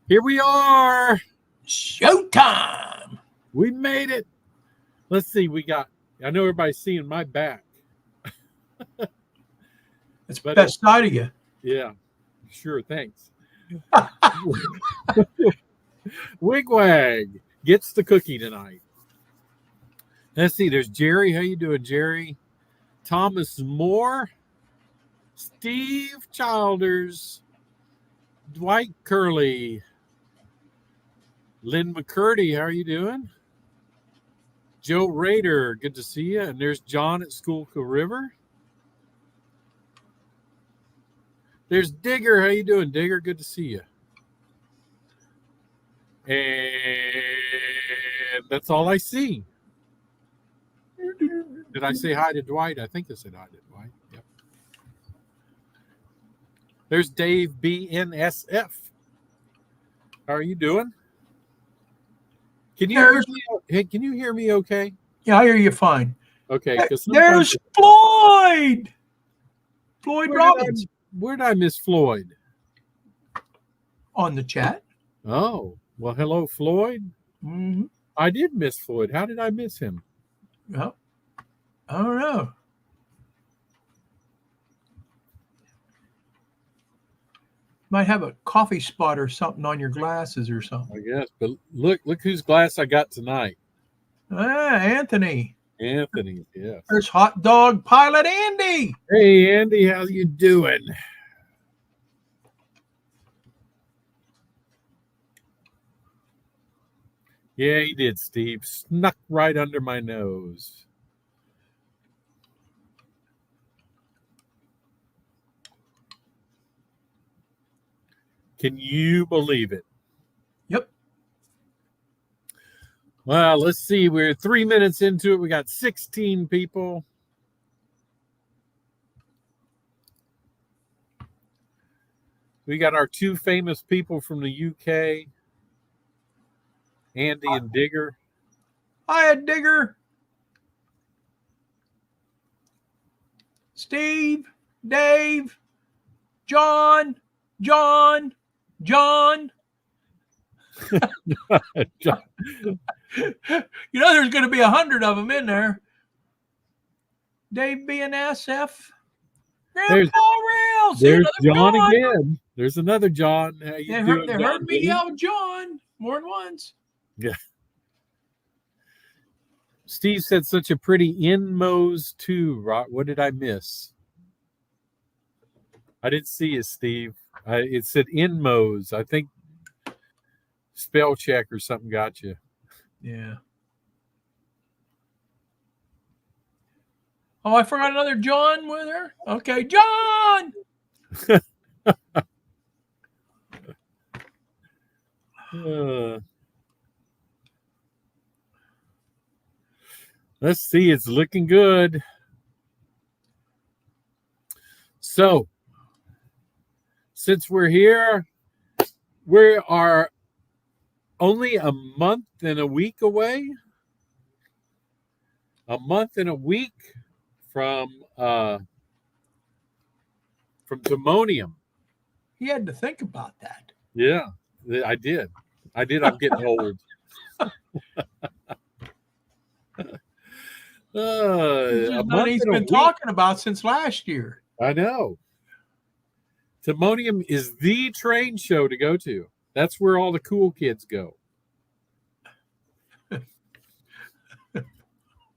Here we are. Showtime. We made it. Let's see. I know everybody's seeing my back. It's the best side of you. Yeah. Sure. Thanks. Wigwag gets the cookie tonight. Let's see. There's Jerry. How you doing, Jerry? Thomas Moore. Steve Childers. Dwight Curley. Lynn McCurdy, how are you doing? Joe Rader, good to see you. And there's John at Schuylkill River. There's Digger. How you doing, Digger? Good to see you. And that's all I see. Did I say hi to Dwight? I think I said hi to Dwight. Yep. There's Dave BNSF. How are you doing? Can you hear me okay? Yeah, I hear you fine. Okay. There's Floyd. Floyd Robbins. Where did I miss Floyd? On the chat. Oh, well, hello, Floyd. Mm-hmm. I did miss Floyd. How did I miss him? Well, I don't know. Might have a coffee spot or something on your glasses or something. I guess. But look whose glass I got tonight. Anthony. Anthony, yes. There's Hot Dog Pilot Andy. Hey, Andy, how you doing? Yeah, he did, Steve. Snuck right under my nose. Can you believe it? Yep. Well, let's see. We're 3 minutes into it. We got 16 people. We got our two famous people from the UK, Andy and Digger. Hi, Digger. Steve, Dave, John. John. You know there's going to be 100 of them in there. Dave BNSF. There's John again. There's another John. They heard me yell John more than once. Yeah. Steve said such a pretty Inmos too. What did I miss? I didn't see it, Steve. It said Inmos. I think spell check or something got you. Yeah. Oh, I forgot another John with her. Okay, John. Let's see. It's looking good. So, since we're here, we are only a month and a week away. A month and a week from Timonium. He had to think about that. Yeah, I did. I'm getting old. He's been talking about since last year. I know. Timonium is the train show to go to. That's where all the cool kids go. I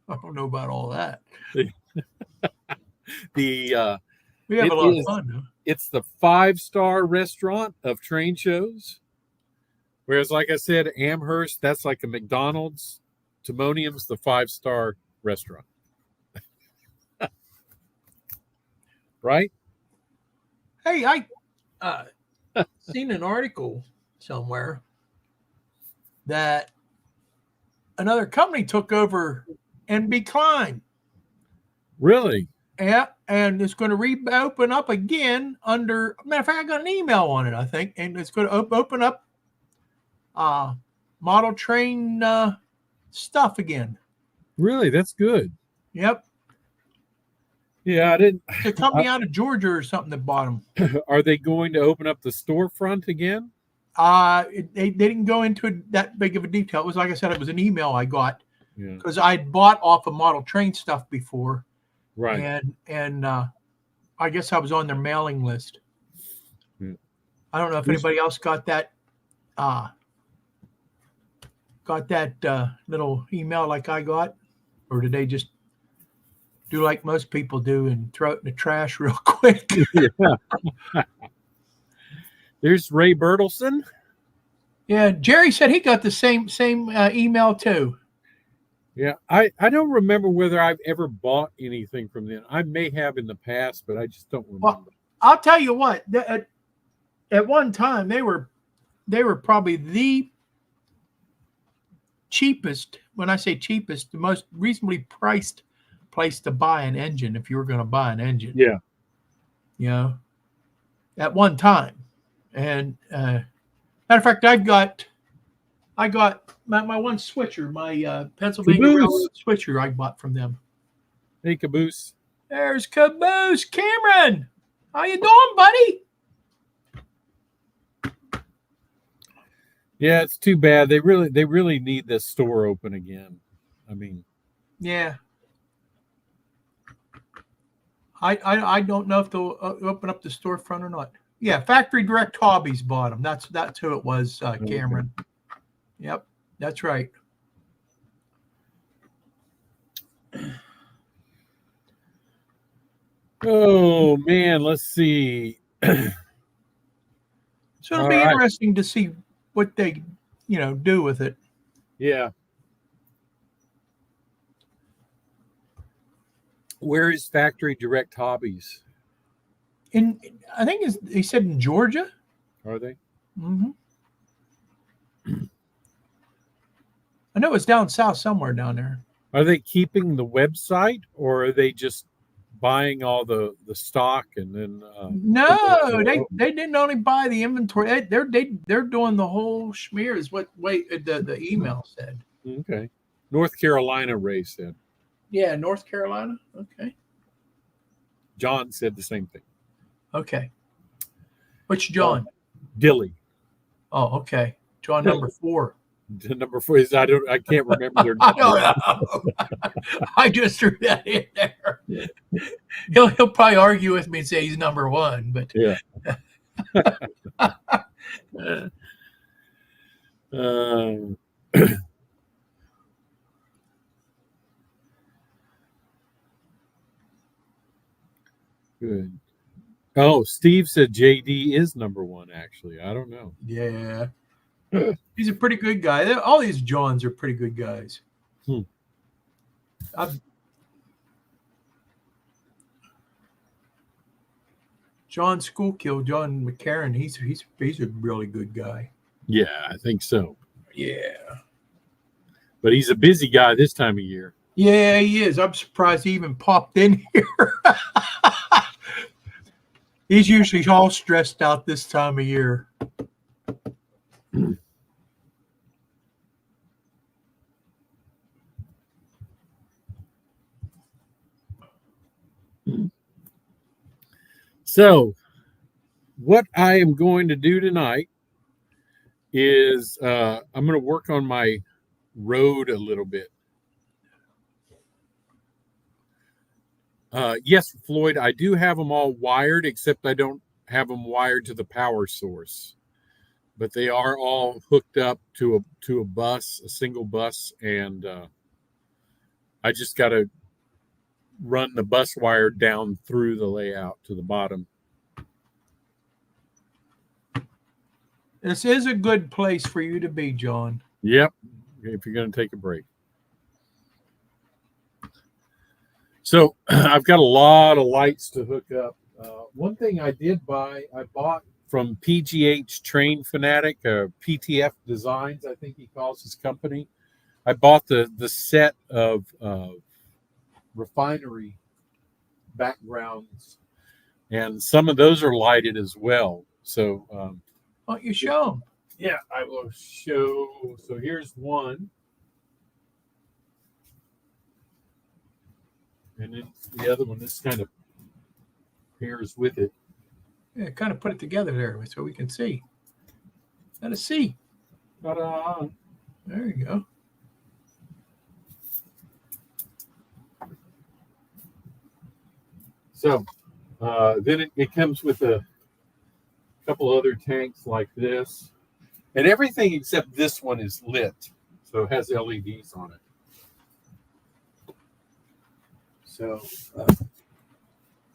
don't know about all that. We have a lot of fun. Huh? It's the 5-star restaurant of train shows. Whereas, like I said, Amherst, that's like a McDonald's. Timonium's the 5-star restaurant. Right? Hey, I seen an article somewhere that another company took over NB Klein. Really? Yeah, and it's going to reopen up again under. Matter of fact, I got an email on it, I think, and it's going to open up model train stuff again. Really? That's good. Yep. Yeah, I didn't. It's a company out of Georgia or something that bought them. Are they going to open up the storefront again? They didn't go into that big of a detail. It was like I said, it was an email I got Yeah. because I'd bought off of Model Train stuff before, Right. and I guess I was on their mailing list. Yeah. I don't know if anybody else got that little email like I got, or did they just do like most people do and throw it in the trash real quick? Yeah. There's Ray Bertelson. Yeah, Jerry said he got the same email too. Yeah, I don't remember whether I've ever bought anything from them. I may have in the past, but I just don't remember. Well, I'll tell you what. At one time, they were probably the cheapest. When I say cheapest, the most reasonably priced place to buy an engine if you were going to buy an engine. Yeah. You know, at one time, and matter of fact, I got my one switcher, my Pennsylvania Caboose. Railroad switcher I bought from them. Hey, Caboose. There's Caboose. Cameron, how you doing, buddy? Yeah, it's too bad. They really need this store open again. I mean, yeah. I don't know if they'll open up the storefront or not. Yeah, Factory Direct Hobbies bought them. That's who it was, Cameron. Okay. Yep, that's right. Oh man, let's see. So it'll be interesting to see what they, do with it. Yeah. Where is Factory Direct Hobbies? I think he said in Georgia. Are they? Mm-hmm. I know it's down south somewhere down there. Are they keeping the website, or are they just buying all the stock and then? No, they didn't only buy the inventory. They're doing the whole schmear. Is what the email said. Okay, North Carolina, Ray said. Yeah, North Carolina. Okay. John said the same thing. Okay. Which John? Dilly. Oh, okay. John number 4. Number 4 is I can't remember their. I don't know. I just threw that in there. He'll probably argue with me and say he's number 1, but yeah. Good. Oh, Steve said JD is number 1. Actually, I don't know. Yeah, he's a pretty good guy. All these Johns are pretty good guys. John Schoolkill, John McCarran, he's a really good guy. Yeah, I think so. Yeah. But he's a busy guy this time of year. Yeah, he is. I'm surprised he even popped in here. He's usually all stressed out this time of year. So, what I am going to do tonight is I'm going to work on my road a little bit. Yes, Floyd, I do have them all wired, except I don't have them wired to the power source. But they are all hooked up to a bus, a single bus, and I just got to run the bus wire down through the layout to the bottom. This is a good place for you to be, John. Yep, if you're going to take a break. So I've got a lot of lights to hook up. One thing I did buy, I bought from PGH Train Fanatic, PTF Designs, I think he calls his company. I bought the set of refinery backgrounds, and some of those are lighted as well. So why don't you show them? Yeah, I will show. So here's one. And then the other one, this kind of pairs with it. Yeah, kind of put it together there so we can see. And a C. Ta-da. There you go. So then it comes with a couple other tanks like this. And everything except this one is lit. So it has LEDs on it. So,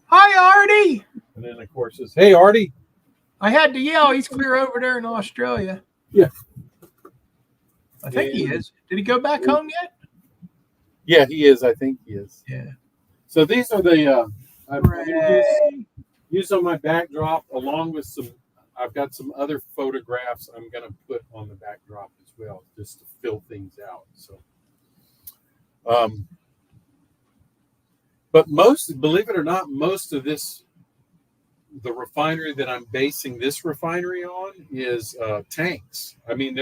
Hi, Artie. and then of course it's, hey, Artie. I had to yell. He's clear over there in Australia. Yeah. I think he is. Did he go back home yet? Yeah, he is. I think he is. Yeah. So these are the, I'm Hooray. use on my backdrop along with some, I've got some other photographs I'm going to put on the backdrop as well, just to fill things out. So, but most, believe it or not, most of this, the refinery that I'm basing this refinery on is tanks. I mean,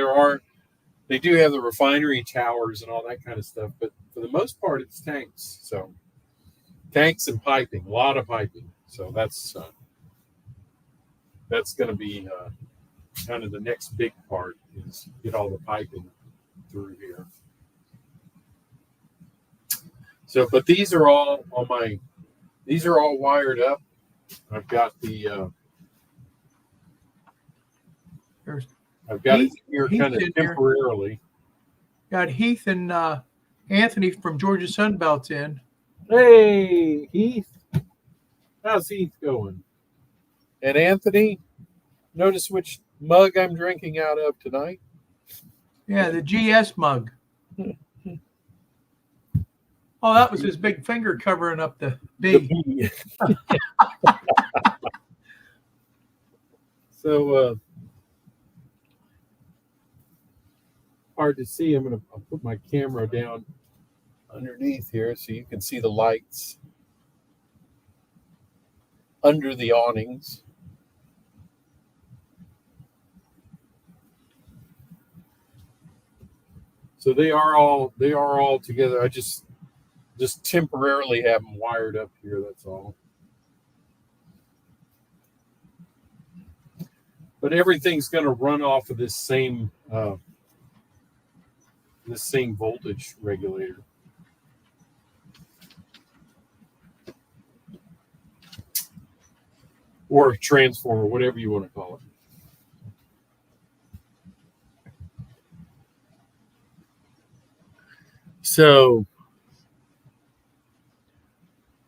they do have the refinery towers and all that kind of stuff, but for the most part, it's tanks. So tanks and piping, a lot of piping. So that's going to be kind of the next big part, is get all the piping through here. So, but these are all on my, these are all wired up. I've got the, I've got it here kind of temporarily. Got Heath and Anthony from Georgia Sunbelt's in. Hey, Heath. How's Heath going? And Anthony, notice which mug I'm drinking out of tonight? Yeah, the GS mug. Oh, that was his big finger covering up the B. So hard to see. I'll put my camera down underneath here so you can see the lights under the awnings. So they are all together. I just temporarily have them wired up here, that's all. But everything's going to run off of this same voltage regulator. Or transformer, whatever you want to call it. So,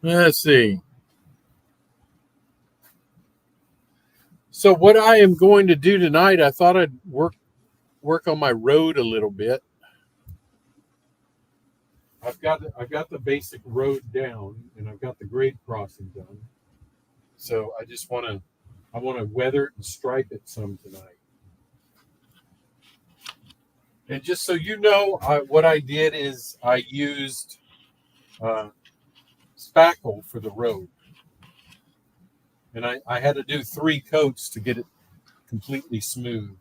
let's see. So what I am going to do tonight, I thought I'd work on my road a little bit. I've got the basic road down, and I've got the grade crossing done. So I want to weather it and stripe it some tonight. And just so you know, what I did is I used spackle for the road. And I had to do 3 coats to get it completely smooth.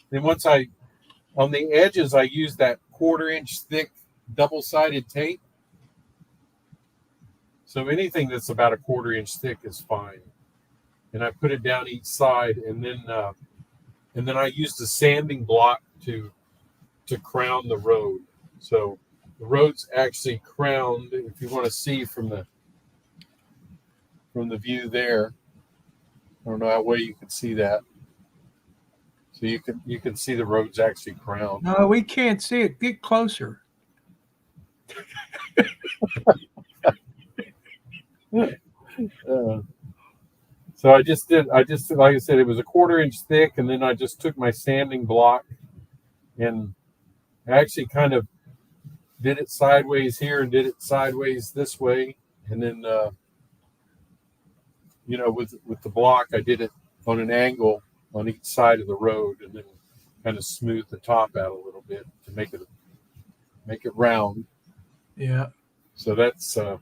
Then on the edges, I used that 1/4 inch thick double-sided tape. So anything that's about a 1/4 inch thick is fine. And I put it down each side, and then I used a sanding block to crown the road. So the road's actually crowned. If you want to see from the view there, I don't know how well you can see that. So you can see the road's actually crowned. No, we can't see it. Get closer. So I just like I said, it was a 1/4 inch thick, and then I just took my sanding block and I actually kind of did it sideways here and did it sideways this way, and then with the block I did it on an angle on each side of the road, and then kind of smooth the top out a little bit to make it round. Yeah. So that's and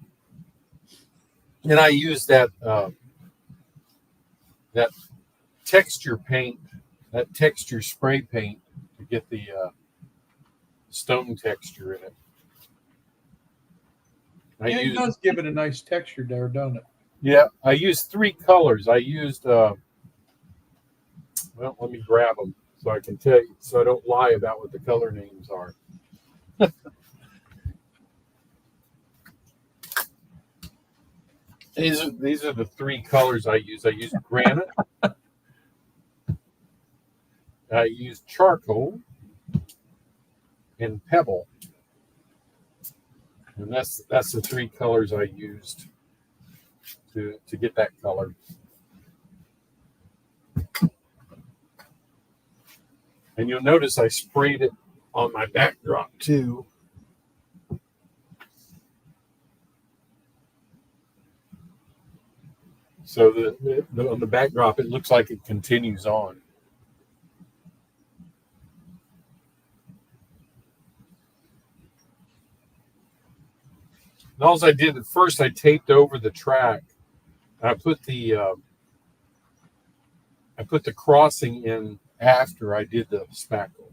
I use that texture paint, that texture spray paint to get the stone texture in it. It does give it a nice texture there, don't it? Yeah, I used 3 colors. I used, well, let me grab them so I can tell you, so I don't lie about what the color names are. These are the three colors I use. I use granite, I use charcoal, and pebble. And that's the three colors I used to get that color. And you'll notice I sprayed it on my backdrop too. So on the backdrop, it looks like it continues on. And all I did at first, I taped over the track. I put the crossing in after I did the spackle.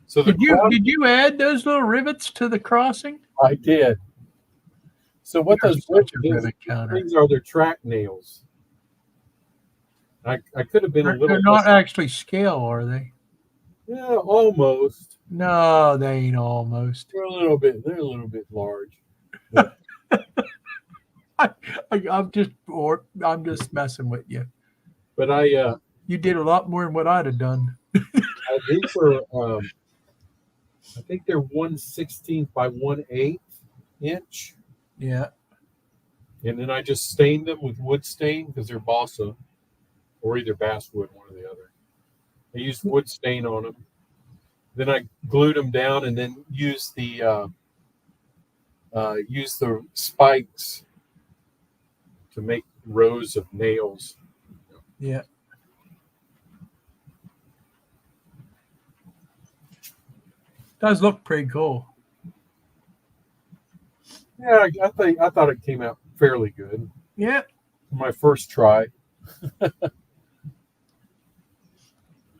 So did you add those little rivets to the crossing? I did. So what those things are, they're track nails. I could have been a little. They're not actually scale, are they? Yeah, almost. No, they ain't almost. They're a little bit. They're a little bit large. I'm just messing with you. But you did a lot more than what I'd have done. These are, I think they're 1/16 by 1/8 inch. Yeah. And then I just stained them with wood stain because they're balsa or either basswood, one or the other. I used wood stain on them. Then I glued them down and then used the spikes to make rows of nails. Yeah. Does look pretty cool. Yeah, I thought it came out fairly good. Yeah. My first try.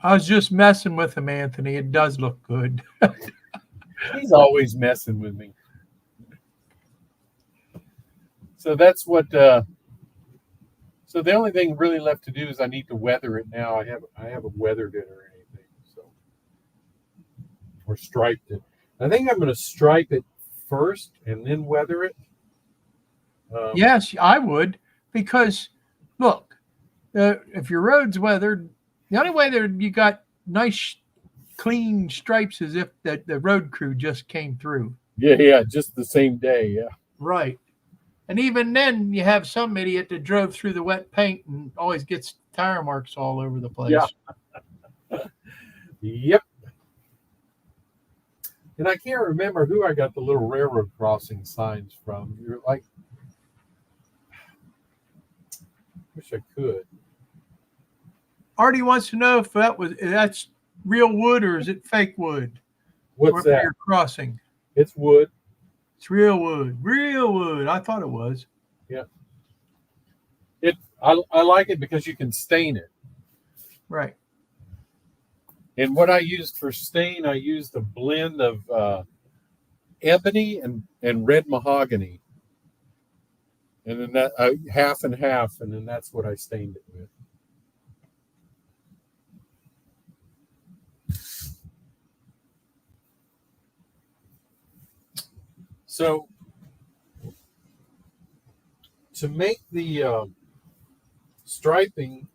I was just messing with him, Anthony. It does look good. He's always messing with me. So that's what. So the only thing really left to do is I need to weather it now. I haven't weathered it or anything, so or striped it. I think I'm going to stripe it first and then weather it. Yes, I would, because look, if your road's weathered, the only way that you got nice, clean stripes is if the road crew just came through. Yeah, just the same day. Yeah, right. And even then, you have some idiot that drove through the wet paint and always gets tire marks all over the place. Yeah. Yep. And I can't remember who I got the little railroad crossing signs from. You're like, wish I could. Artie wants to know if that's real wood or is it fake wood? What's that? You're crossing. It's wood. It's real wood. Real wood. I thought it was. Yeah. I like it because you can stain it. Right. And what I used for stain, I used a blend of ebony and red mahogany. And then that half and half, and then that's what I stained it with. So to make the striping,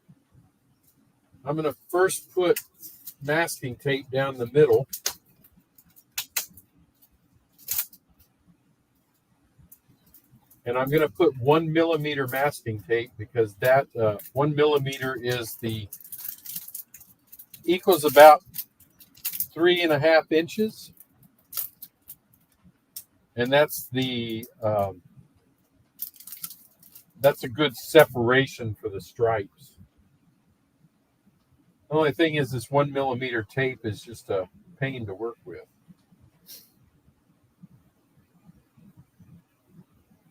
I'm going to first put masking tape down the middle. And I'm going to put 1 millimeter masking tape because that 1 millimeter equals about 3.5 inches. And that's a good separation for the stripes. The only thing is this 1 millimeter tape is just a pain to work with.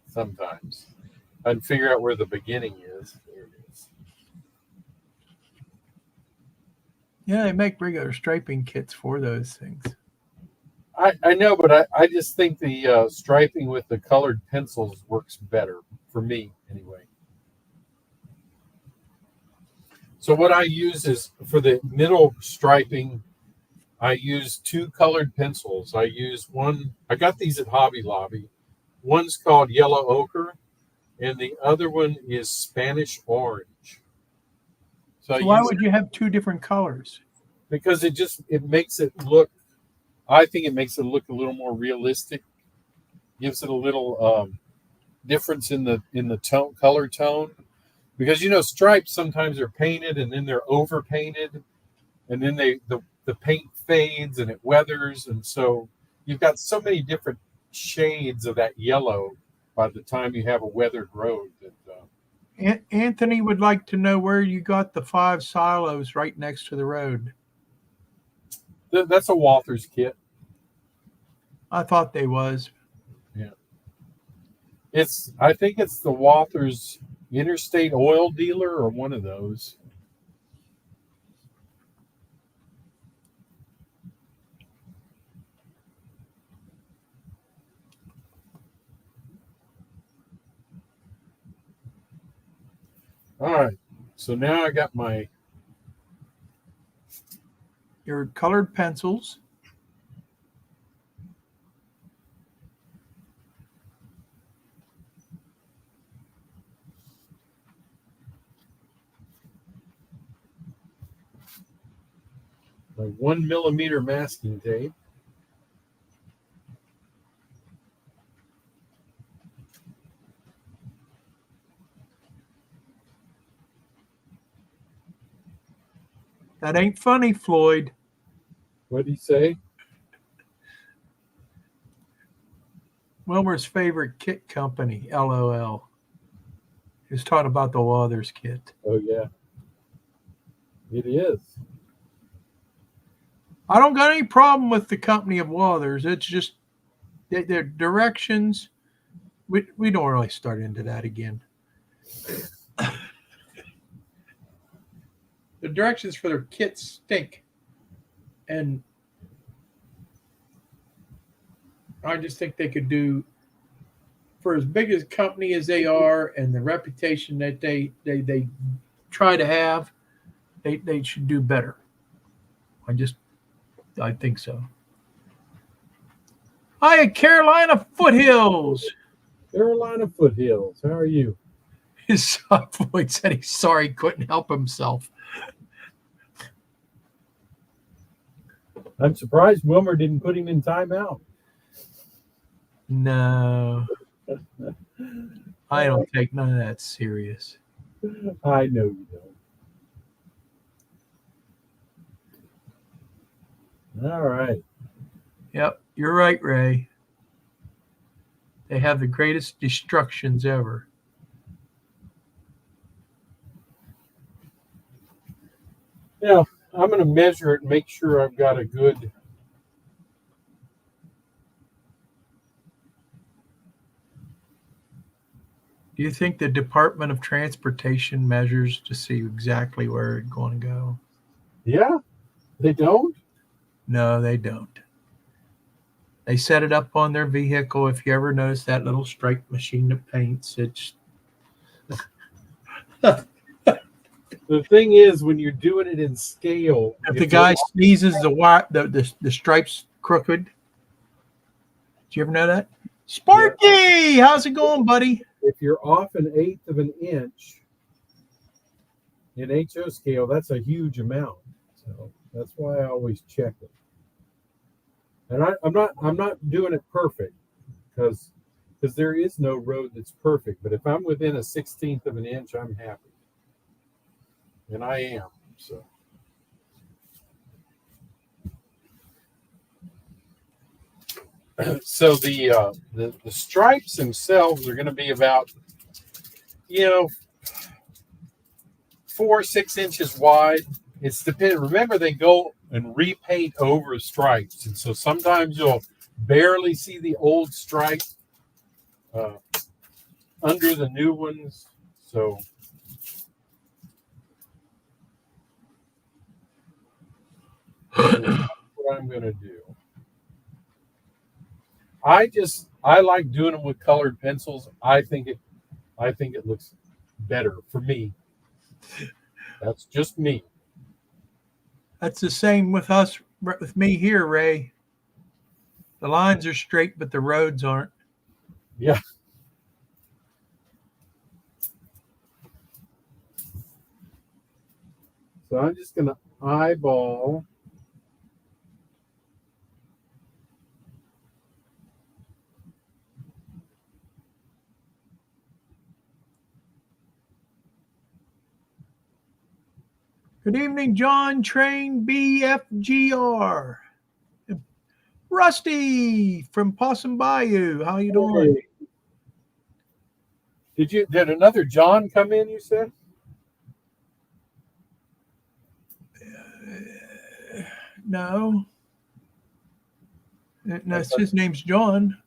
Sometimes. I'd figure out where the beginning is. There it is. Yeah, they make regular striping kits for those things. I know, but I just think the striping with the colored pencils works better for me anyway. So what I use is for the middle striping, I use 2 colored pencils. I use one, I got these at Hobby Lobby. One's called Yellow Ochre, and the other one is Spanish Orange. So why would you have 2 different colors? Because it makes it look, I think it makes it look a little more realistic. Gives it a little difference in the tone, color tone. Because stripes sometimes are painted and then they're over painted, and then the paint fades and it weathers, and so you've got so many different shades of that yellow by the time you have a weathered road. Anthony would like to know where you got the 5 silos right next to the road. That's a Walther's kit. I thought they was. Yeah. I think it's the Walther's Interstate Oil Dealer or one of those. All right. So now I got your colored pencils. my 1mm masking tape. That ain't funny, Floyd. What'd he say? Wilmer's favorite kit company, LOL. He was talking about the Walther's kit. Oh, yeah. It is. I don't got any problem with the company of Walther's. It's just their directions. We don't really start into that again. The directions for their kits stink. And I just think they could do, for as big a company as they are and the reputation that they try to have, they should do better. I think so. Hi, Carolina Foothills. Carolina Foothills. How are you? His son Floyd said he's sorry he couldn't help himself. I'm surprised Wilmer didn't put him in timeout. No. I don't take none of that serious. I know you don't. All right. Yep, you're right, Ray. They have the greatest destructions ever. Now, I'm going to measure it and make sure I've got a good... Do you think the Department of Transportation measures to see exactly where it's going to go? Yeah, they don't? No, they don't. They set it up on their vehicle. If you ever notice that little stripe machine that paints, it's... The thing is, when you're doing it in scale... If the guy sneezes, the stripe's crooked. Did you ever know that? Sparky! Yeah. How's it going, buddy? If you're off 1/8 of an inch in HO scale, that's a huge amount. So that's why I always check it. And I'm not doing it perfect because there is no road that's perfect. But if I'm within 1/16 of an inch, I'm happy. And I am. So the stripes themselves are going to be about 4 or 6 inches wide. It's dependent. Remember, they go and repaint over stripes, and so sometimes you'll barely see the old stripe under the new ones. So that's what I'm going to do. I like doing them with colored pencils. I think it looks better for me. That's just me. That's the same with us, with me here, Ray. The lines are straight, but the roads aren't. Yeah. So I'm just going to eyeball. Good evening, John Train BFGR. Rusty from Possum Bayou. How you doing? Did another John come in, you said? No. His name's John.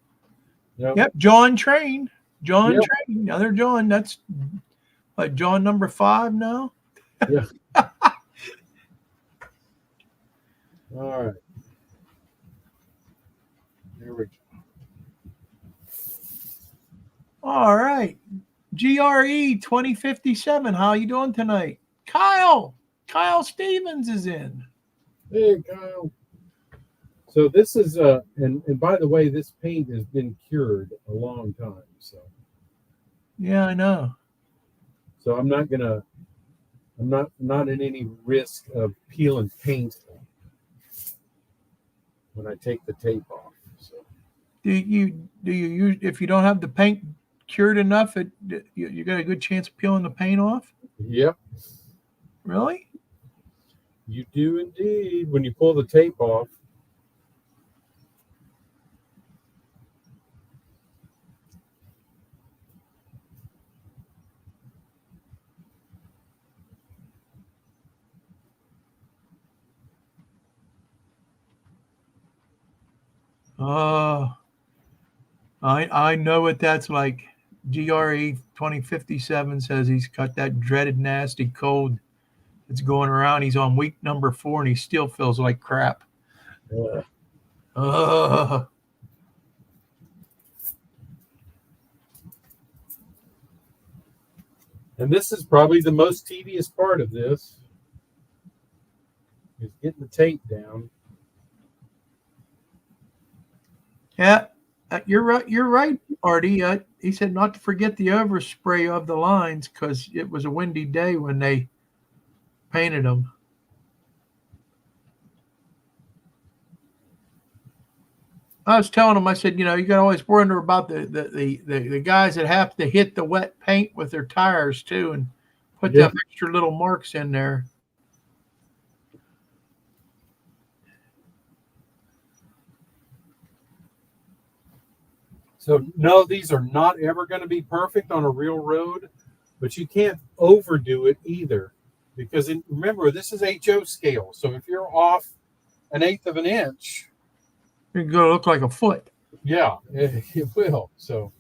Yep. John Train. John Yep. Train. Another John. That's John number 5 now. Yeah. All right. Here we go. All right. GRE 2057. How you doing tonight? Kyle Stevens is in. Hey, Kyle. So this is and by the way, this paint has been cured a long time. So yeah, I know. So I'm not in any risk of peeling paint when I take the tape off. So Do you use, if you don't have the paint cured enough, you got a good chance of peeling the paint off? Yep. Really? You do indeed. When you pull the tape off. I know what that's like. GRE 2057 says he's got that dreaded nasty cold that's going around. He's on week number 4 and he still feels like crap. And this is probably the most tedious part of this, is getting the tape down. Yeah, you're right, Artie. He said not to forget the overspray of the lines because it was a windy day when they painted them. I was telling him, I said, you got to always wonder about the guys that have to hit the wet paint with their tires too and put them extra little marks in there. So no, these are not ever going to be perfect on a real road, but you can't overdo it either, because remember, this is HO scale. So if you're off 1/8 of an inch, it's going to look like a foot. Yeah, it will. So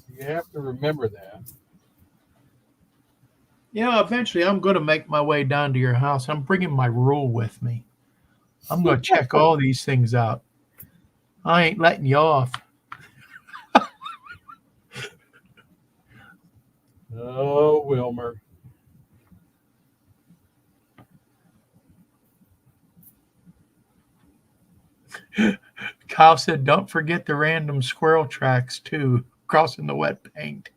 you have to remember that. Eventually I'm going to make my way down to your house. I'm bringing my rule with me. I'm going to check all these things out. I ain't letting you off. Oh, Wilmer. Kyle said, don't forget the random squirrel tracks too, crossing the wet paint.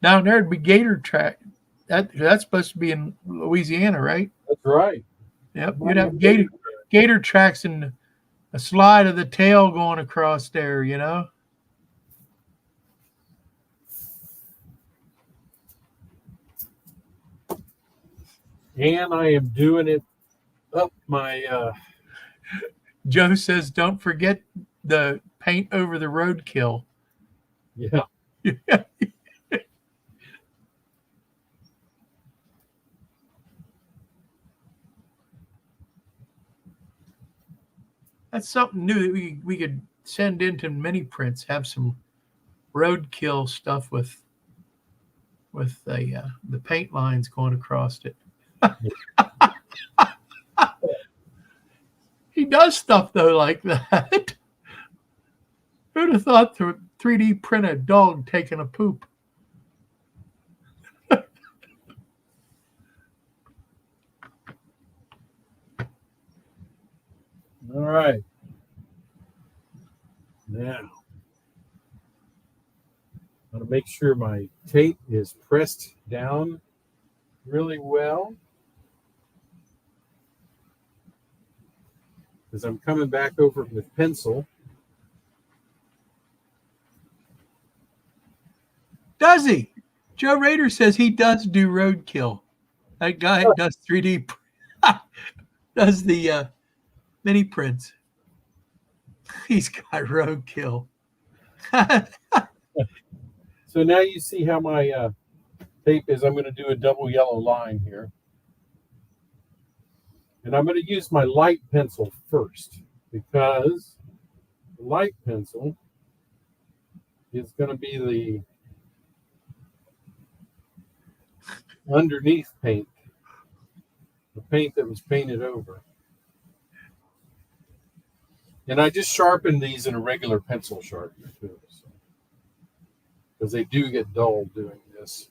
Down there'd be gator track. That's supposed to be in Louisiana, right? That's right. Yep. You'd have gator tracks and a slide of the tail going across there, And I am doing it up my Joe says, don't forget the paint over the roadkill. Yeah. That's something new that we could send into mini prints. Have some roadkill stuff with the paint lines going across it. He does stuff though like that. Who'd have thought 3D print a dog taking a poop. All right. Now, I'm going to make sure my tape is pressed down really well, because I'm coming back over with pencil. Does he? Joe Rader says he does do roadkill. That guy does 3D, does the mini prints. He's got roadkill. So now you see how my tape is. I'm going to do a double yellow line here. And I'm going to use my light pencil first, because the light pencil is going to be the underneath paint, the paint that was painted over. And I just sharpen these in a regular pencil sharpener too, because they do get dull doing this.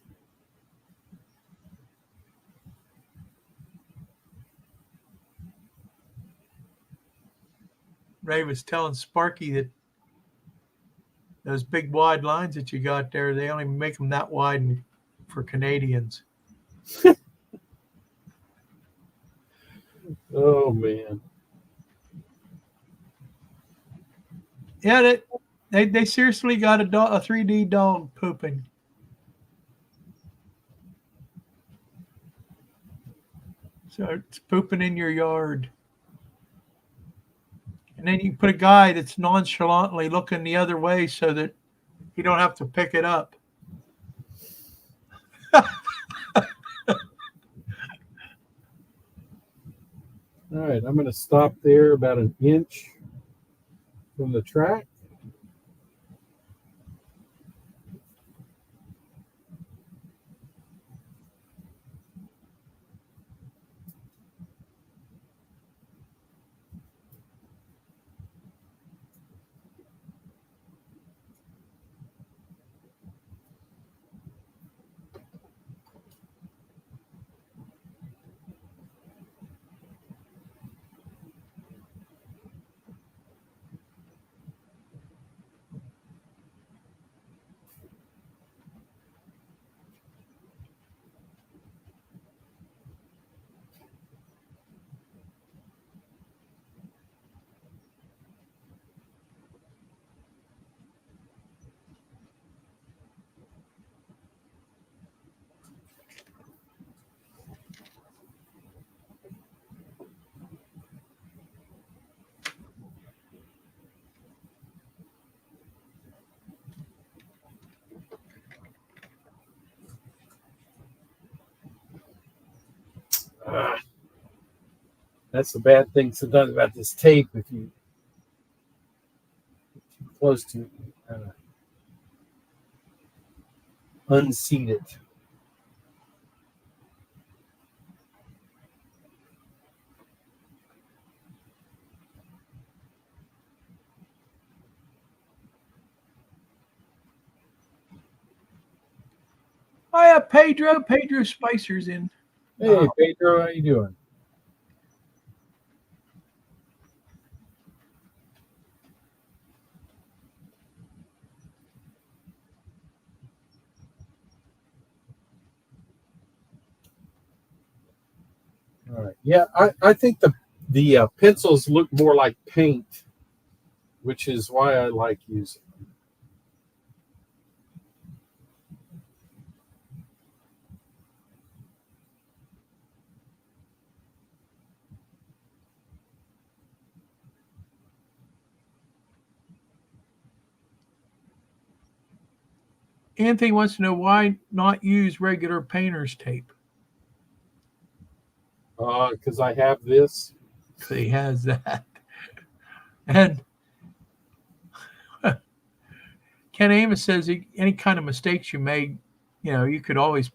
Ray was telling Sparky that those big wide lines that you got there, they only make them that wide for Canadians. Oh, man. Yeah, they seriously got a 3D dog pooping. So it's pooping in your yard. And then you put a guy that's nonchalantly looking the other way so that you don't have to pick it up. All right, I'm going to stop there about an inch from the track. That's the bad thing sometimes about this tape. If you get too close to it, you kind of unseat it. I have Pedro. Pedro Spicer's in. Hey, Pedro, how you doing? All right. Yeah, I think the pencils look more like paint, which is why I like using them. Anthony wants to know why not use regular painter's tape. Because I have this. So he has that. And Ken Amos says any kind of mistakes you made, you could always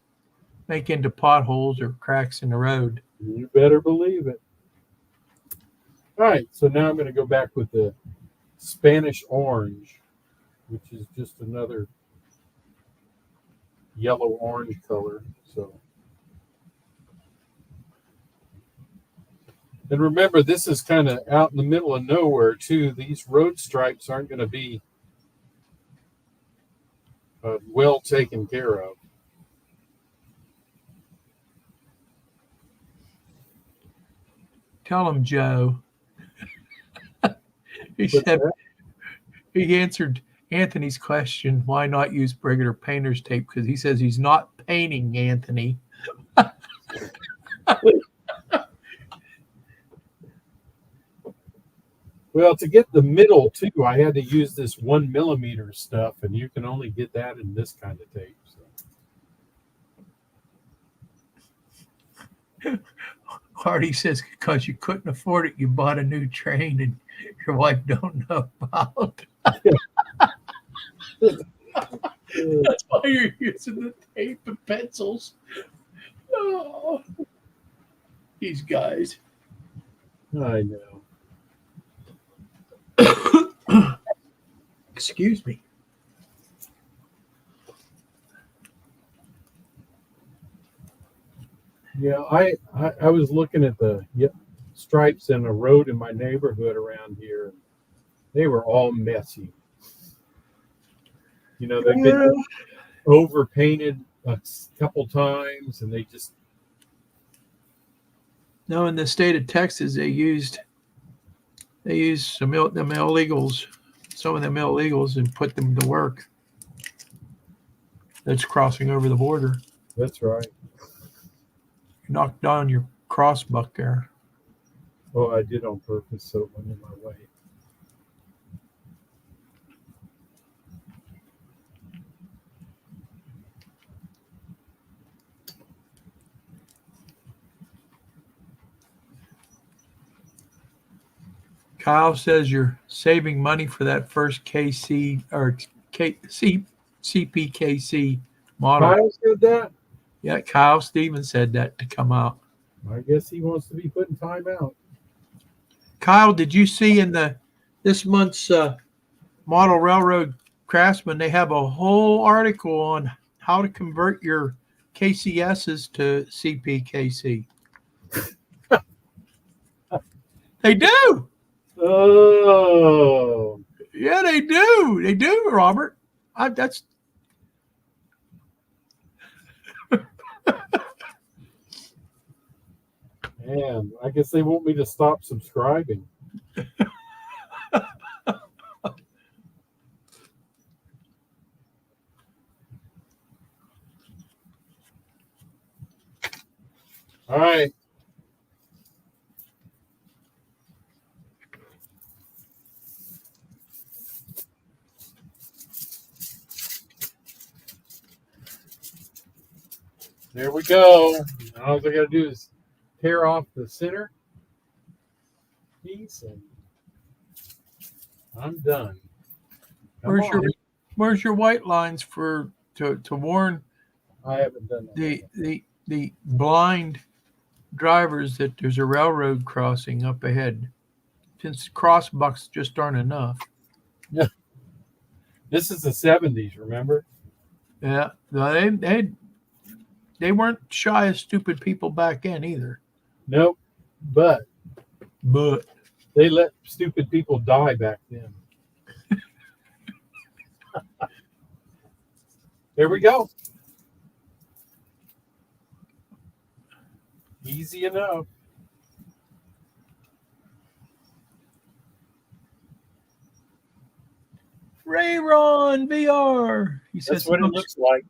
make into potholes or cracks in the road. You better believe it. All right, so now I'm going to go back with the Spanish orange. which is just another yellow-orange color. So, and remember, this is kind of out in the middle of nowhere too. These road stripes aren't going to be well taken care of. Tell him, Joe. He answered Anthony's question, why not use regular painter's tape? Because he says he's not painting, Anthony. Well, to get the middle too, I had to use this 1mm stuff, and you can only get that in this kind of tape. So. Hardy says because you couldn't afford it, you bought a new train, and your wife don't know about. That's why you're using the tape and pencils. Oh, these guys. I know. Excuse me. Yeah, I was looking at the stripes in a road in my neighborhood around here. They were all messy. You know, they've been overpainted a couple times, and they just. No, in the state of Texas, they used some of them illegals, and put them to work. That's crossing over the border. That's right. You knocked down your crossbuck there. Oh, I did on purpose, so it went in my way. Kyle says you're saving money for that first KC or CPKC model. Kyle said that? Yeah, Kyle Stevens said that to come out. I guess he wants to be putting time out. Kyle, did you see in this month's Model Railroad Craftsman, they have a whole article on how to convert your KCSs to CPKC. They do. Oh. Yeah, they do. They do, Robert. That's Man, I guess they want me to stop subscribing. All right. There we go. All I got to do is tear off the center piece, and I'm done. Where's your white lines to warn I haven't done that. The blind drivers that there's a railroad crossing up ahead, since crossbucks just aren't enough. Yeah. This is the 70s, remember? Yeah, they weren't shy of stupid people back then either. Nope, but they let stupid people die back then. There we go. Easy enough. Ray Ron VR. He says that's what it looks like.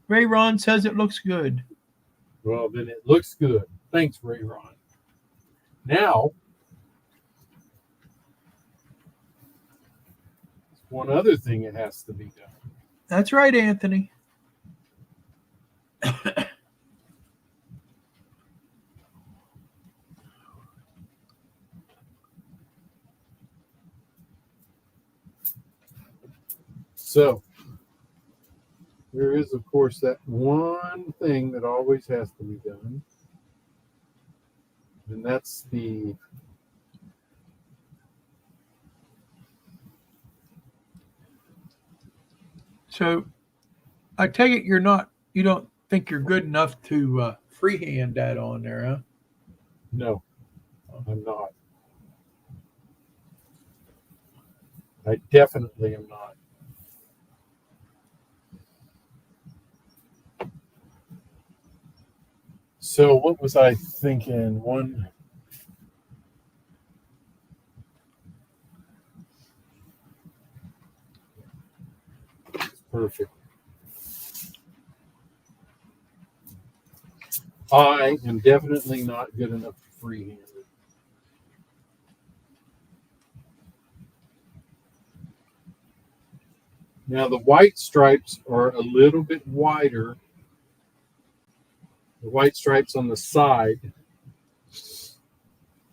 Ray Ron says it looks good. Well, then it looks good. Thanks, Ray Ron. Now, one other thing that has to be done. That's right, Anthony. So, there is, of course, that one thing that always has to be done. And that's the So I take it you don't think you're good enough to freehand that on there, huh? No, I'm not. I definitely am not. So what was I thinking? One. Perfect. I am definitely not good enough to freehand it. Now the white stripes are a little bit wider. The white stripes on the side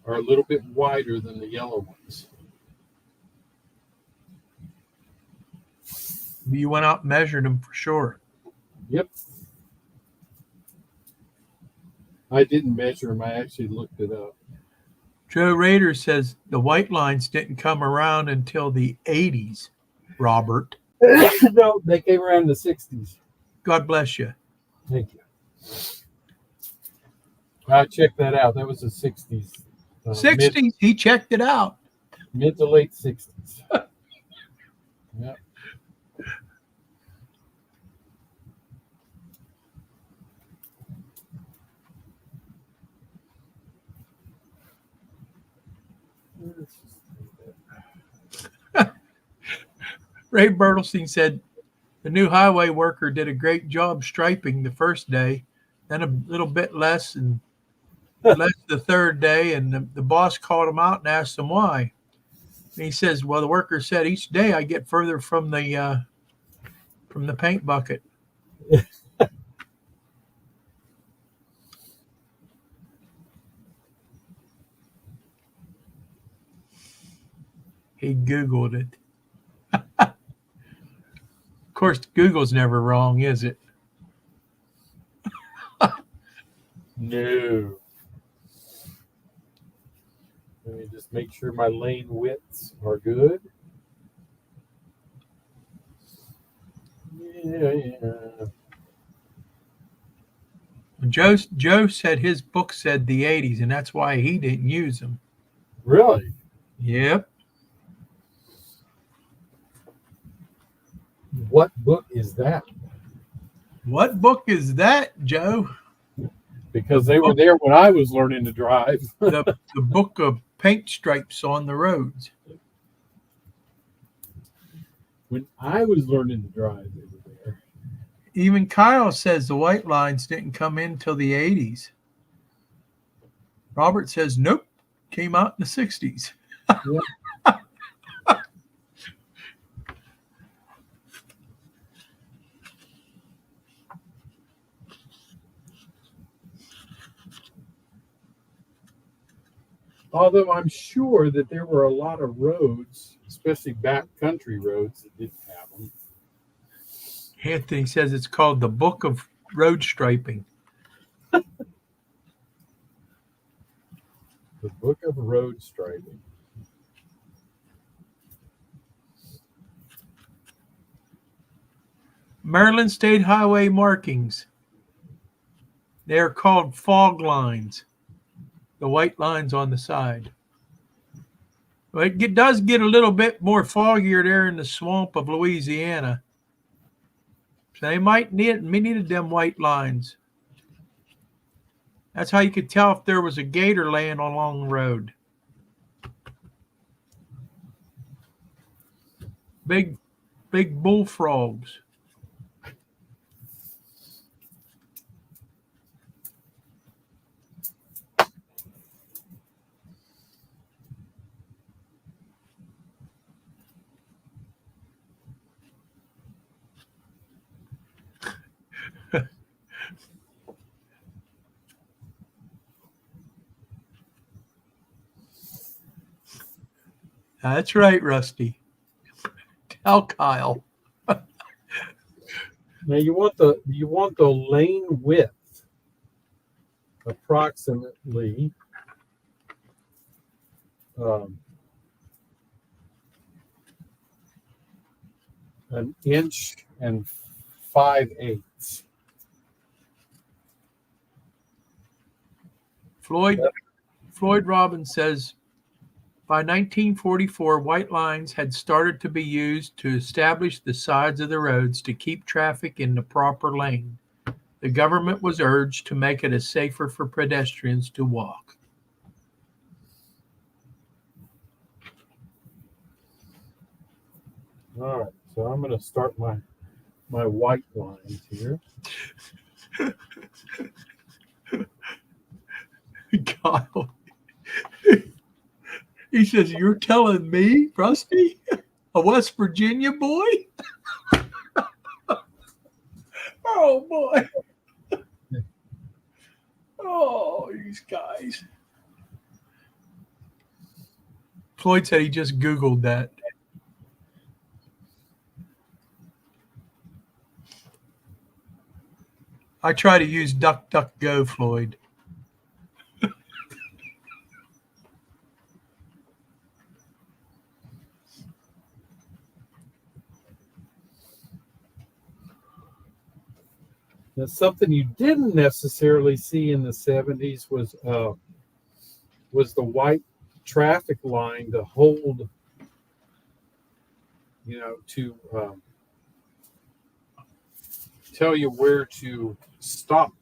are a little bit wider than the yellow ones. You went out and measured them for sure. Yep. I didn't measure them. I actually looked it up. Joe Rader says the white lines didn't come around until the 80s, Robert. No, they came around in the 60s. God bless you. Thank you. I checked that out. That was the 60s. 60s, he checked it out. Mid to late 60s. Yep. Ray Bertelstein said the new highway worker did a great job striping the first day, then a little bit less and less the third day, and the boss called him out and asked him why. And he says, well, the worker said each day I get further from the paint bucket. He Googled it. Of course, Google's never wrong, is it? No. Let me just make sure my lane widths are good. Yeah. Joe said his book said the 80s, and that's why he didn't use them. Really? Yep. What book is that? What book is that, Joe? Because they were there when I was learning to drive. the book of paint stripes on the roads. When I was learning to drive, they were there. Even Kyle says the white lines didn't come in till the 80s. Robert says, nope, came out in the 60s. Yeah. Although I'm sure that there were a lot of roads, especially backcountry roads, that didn't have them. Anthony says it's called the Book of Road Striping. The Book of Road Striping. Maryland State Highway markings. They are called fog lines. The white lines on the side. Well, it does get a little bit more foggier there in the swamp of Louisiana. So they might needed them white lines. That's how you could tell if there was a gator laying along the road. Big bullfrogs. That's right, Rusty. Tell Kyle. Now you want the lane width approximately 1 inch and 5/8. Floyd Robbins says, by 1944, white lines had started to be used to establish the sides of the roads to keep traffic in the proper lane. The government was urged to make it safer for pedestrians to walk. All right, so I'm going to start my white lines here. Kyle. He says, you're telling me, Rusty, a West Virginia boy? Oh, boy. Oh, these guys. Floyd said he just Googled that. I try to use DuckDuckGo, Floyd. Now, something you didn't necessarily see in the 70s was the white traffic line to hold, to tell you where to stop.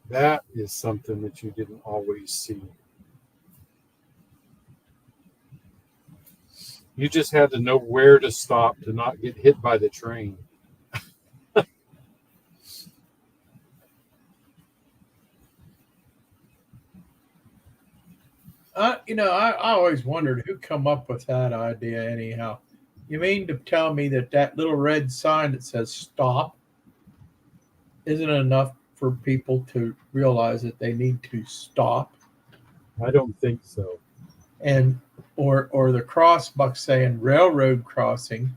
That is something that you didn't always see. You just had to know where to stop to not get hit by the train. I always wondered who come up with that idea anyhow. You mean to tell me that little red sign that says stop isn't enough for people to realize that they need to stop? I don't think so. And or the cross buck saying railroad crossing,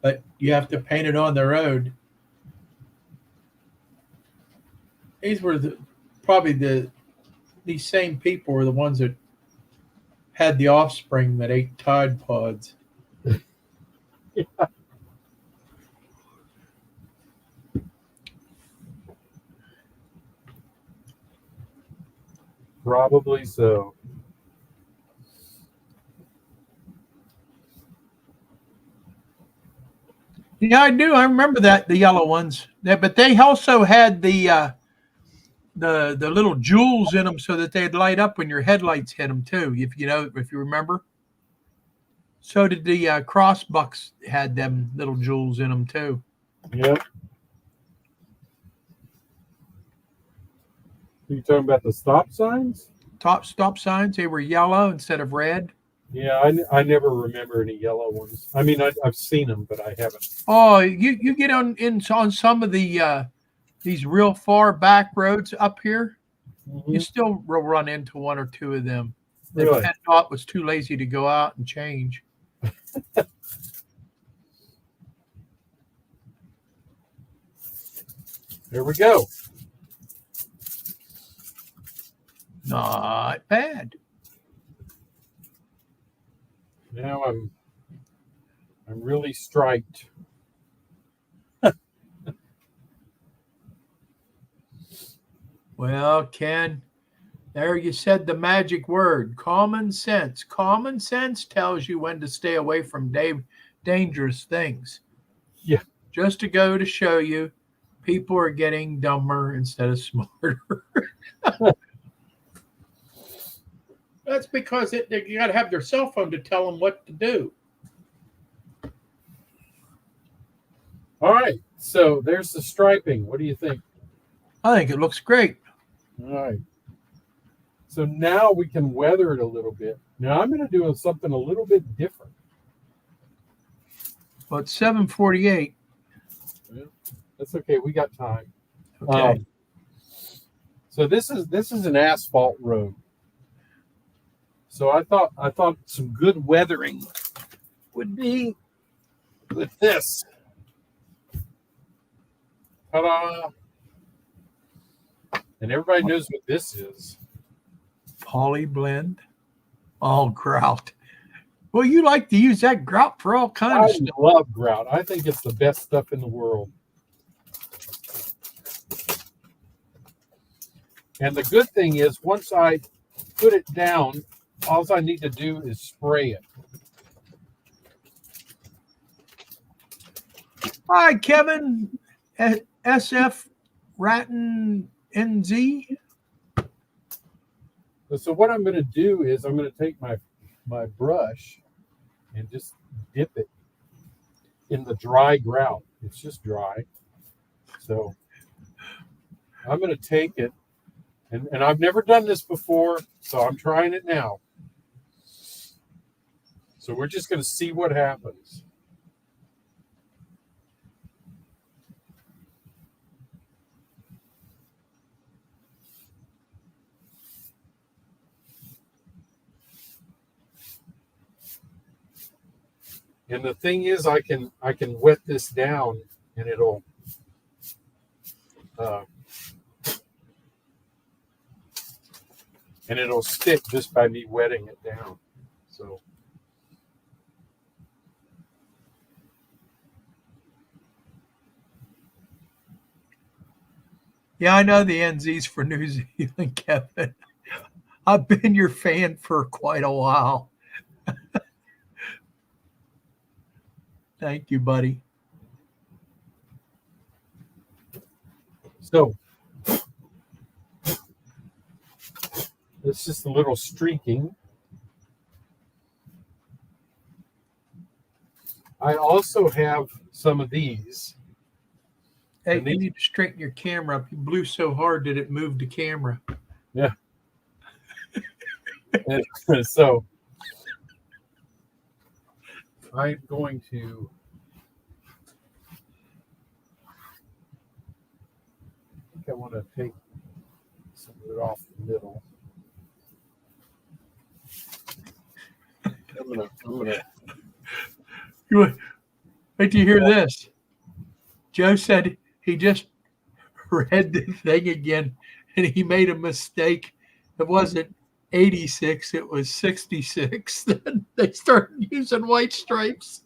but you have to paint it on the road. These were these same people were the ones that had the offspring that ate Tide Pods. Yeah. Probably so. Yeah, I do. I remember that, the yellow ones. Yeah, but they also had the little jewels in them so that they'd light up when your headlights hit them too. If you remember. So did the crossbucks had them little jewels in them too. Yep. Are you talking about the stop signs? Stop signs, they were yellow instead of red. Yeah, I never remember any yellow ones. I mean, I've seen them, but I haven't. Oh, you get on some of the these real far back roads up here, you still will run into one or two of them. Really? If PennDOT was too lazy to go out and change. There we go. Not bad. Now I'm really striped. Well, Ken, there you said the magic word, common sense. Common sense tells you when to stay away from dangerous things. Yeah. Just to go to show you, people are getting dumber instead of smarter. That's because you got to have their cell phone to tell them what to do. All right, so there's the striping. What do you think? I think it looks great. All right. So now we can weather it a little bit. Now I'm going to do something a little bit different. Well, it's 7:48. Well, that's okay. We got time. Okay. So this is an asphalt road. So I thought some good weathering would be with this. Ta-da! And everybody knows what this is. Holly blend, all grout. Well, you like to use that grout for all kinds of I stuff. love grout. I think it's the best stuff in the world. And the good thing is, once I put it down, all I need to do is spray it. Hi, Kevin, SF Ratton NZ. So what I'm going to do is I'm going to take my brush and just dip it in the dry grout. It's just dry. So I'm going to take it, and I've never done this before, so I'm trying it now. So we're just going to see what happens. And the thing is, I can wet this down, and it'll stick just by me wetting it down. So Yeah, I know the NZ's for New Zealand, Kevin. I've been your fan for quite a while. Thank you, buddy. So it's just a little streaking. I also have some of these. Hey, you need to straighten your camera up. You blew so hard that it moved the camera. Yeah. And so I'm going to I want to take some of it off the middle. I'm gonna Wait till you hear this. Joe said he just read the thing again and he made a mistake. It wasn't 86, it was 66. Then they started using white stripes.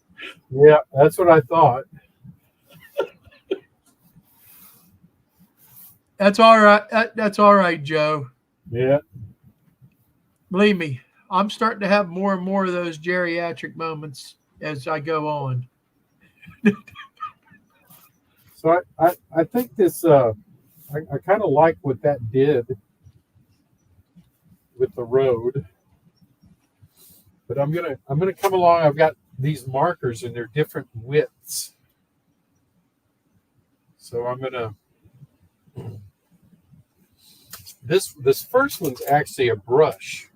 Yeah, that's what I thought. That's all right. That's all right, Joe. Yeah. Believe me, I'm starting to have more and more of those geriatric moments as I go on. So I think this I kind of like what that did with the road, but I'm gonna come along. I've got these markers and they're different widths, so I'm gonna. This first one's actually a brush,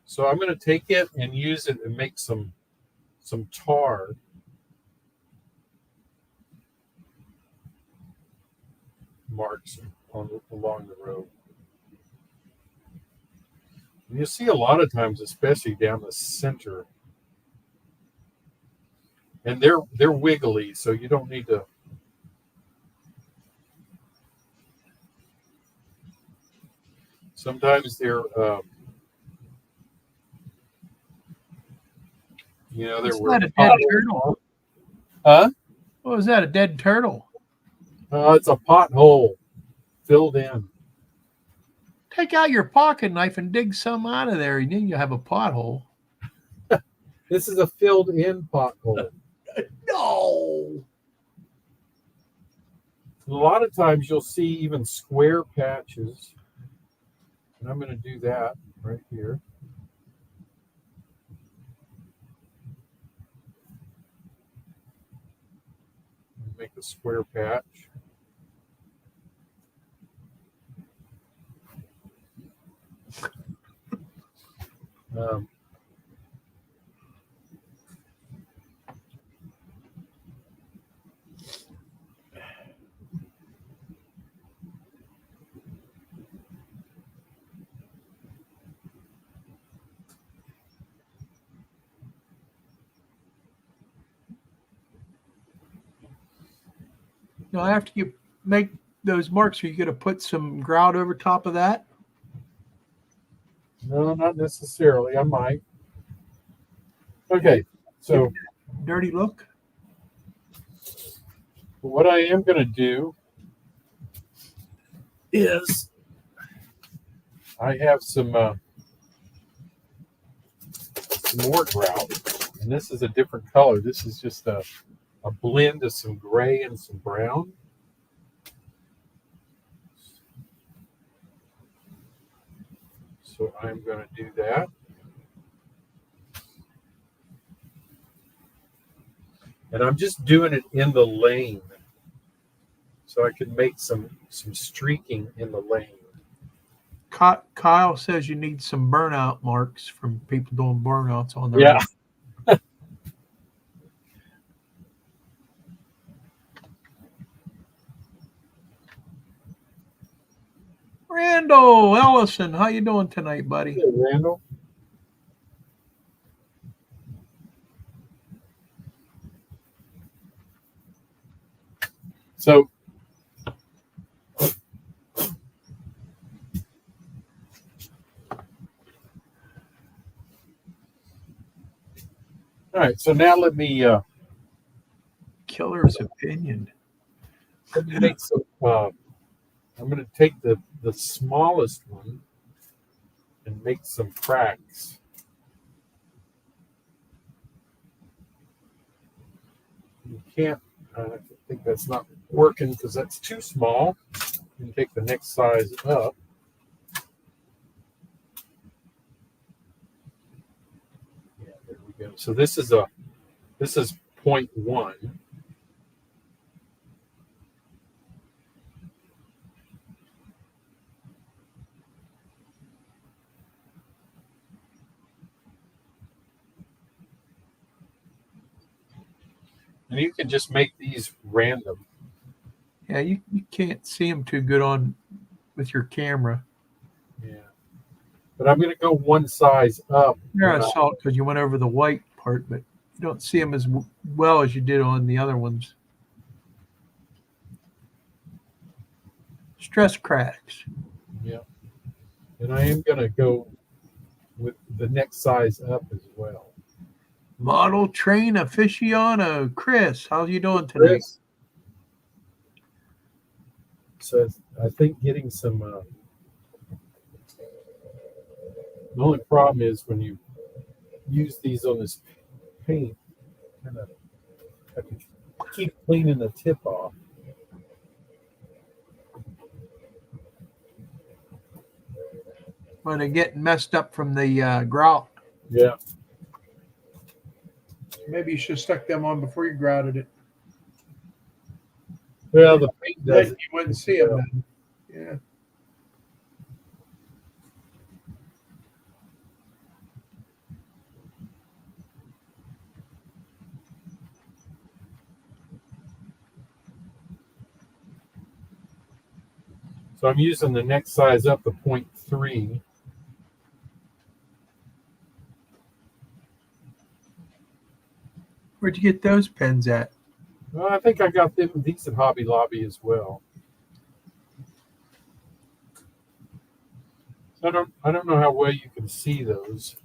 so I'm gonna take it and use it and make some tar. Marks along the road. And you see a lot of times, especially down the center, and they're wiggly, so you don't need to. Sometimes they're, they're. Is that a dead turtle? Huh? What was that? A dead turtle? It's a pothole filled in. Take out your pocket knife and dig some out of there, and then you have a pothole. This is a filled-in pothole. No. A lot of times you'll see even square patches, and I'm going to do that right here. Make a square patch. Now, after you make those marks, are you going to put some grout over top of that? No, not necessarily. I might. Okay, so dirty look. what I am going to do is I have some more grout, and this is a different color. This is just a blend of some gray and some brown. So I'm going to do that. And I'm just doing it in the lane so I can make some streaking in the lane. Kyle says you need some burnout marks from people doing burnouts on their Yeah. Randall Ellison, how you doing tonight, buddy? Hey, Randall. So all right, so now let me Killer's opinion. let me make some I'm going to take the smallest one and make some cracks. You can't, I think that's not working because that's too small. You can take the next size up. Yeah, there we go. So this is 0.1. And you can just make these random. Yeah, you can't see them too good on with your camera. Yeah. But I'm going to go one size up. Yeah, I saw it because you went over the white part, but you don't see them as well as you did on the other ones. Stress cracks. Yeah. And I am going to go with the next size up as well. Model train aficionado, Chris, how you doing tonight? Chris? So I think getting some. The only problem is when you use these on this paint, kind of have to keep cleaning the tip off. When they're getting messed up from the grout. Yeah. Maybe you should have stuck them on before you grouted it. Well, the paint does. You wouldn't see them then. Yeah. So I'm using the next size up, the 0.3. Where'd you get those pens at? Well, I think I got these at Hobby Lobby as well. So I don't know how well you can see those.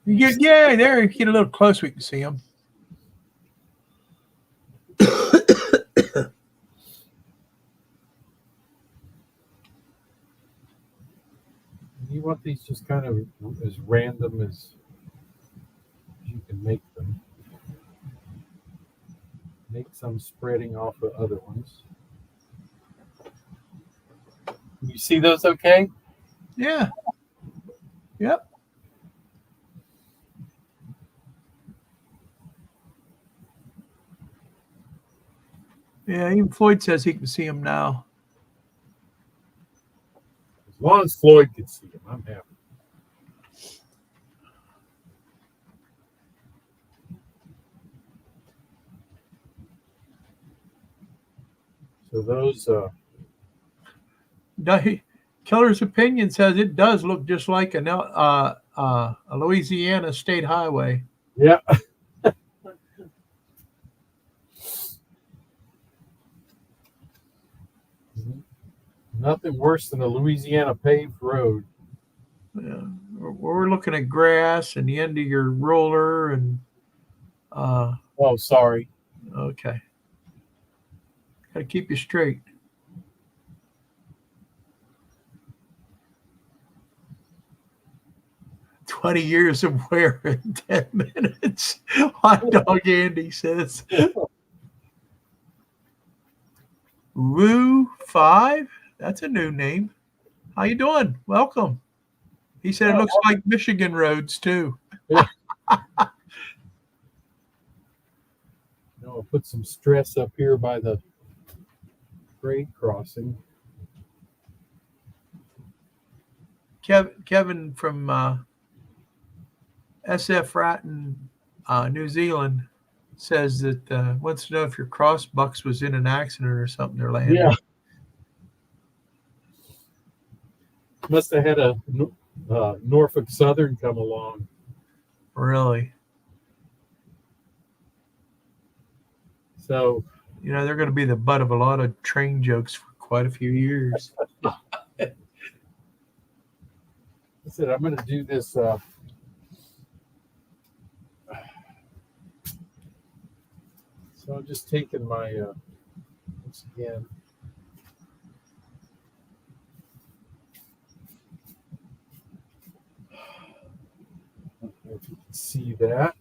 There you get a little close, we can see them. You want these just kind of as random as you can make them. Make some spreading off of other ones. You see those okay? Yeah. Yep. Yeah, even Floyd says he can see them now. As long as Floyd can see them, I'm happy. So those Killer's opinion says it does look just like a Louisiana state highway. Yeah. Nothing worse than a Louisiana paved road. Yeah. We're looking at grass and the end of your roller and Oh, sorry. okay. Got to keep you straight. 20 years of wear in 10 minutes. Hot Dog Andy says. Woo 5? That's a new name. How you doing? Welcome. He said it looks like Michigan roads too. I'll put some stress up here by the grade crossing. Kevin from SF Ratton, New Zealand, says that wants to know if your crossbucks was in an accident or something. They're landing. Yeah. Must have had a Norfolk Southern come along. Really? So, they're going to be the butt of a lot of train jokes for quite a few years. I said, I'm going to do this. So I'm just taking my, once again, I don't know if you can see that.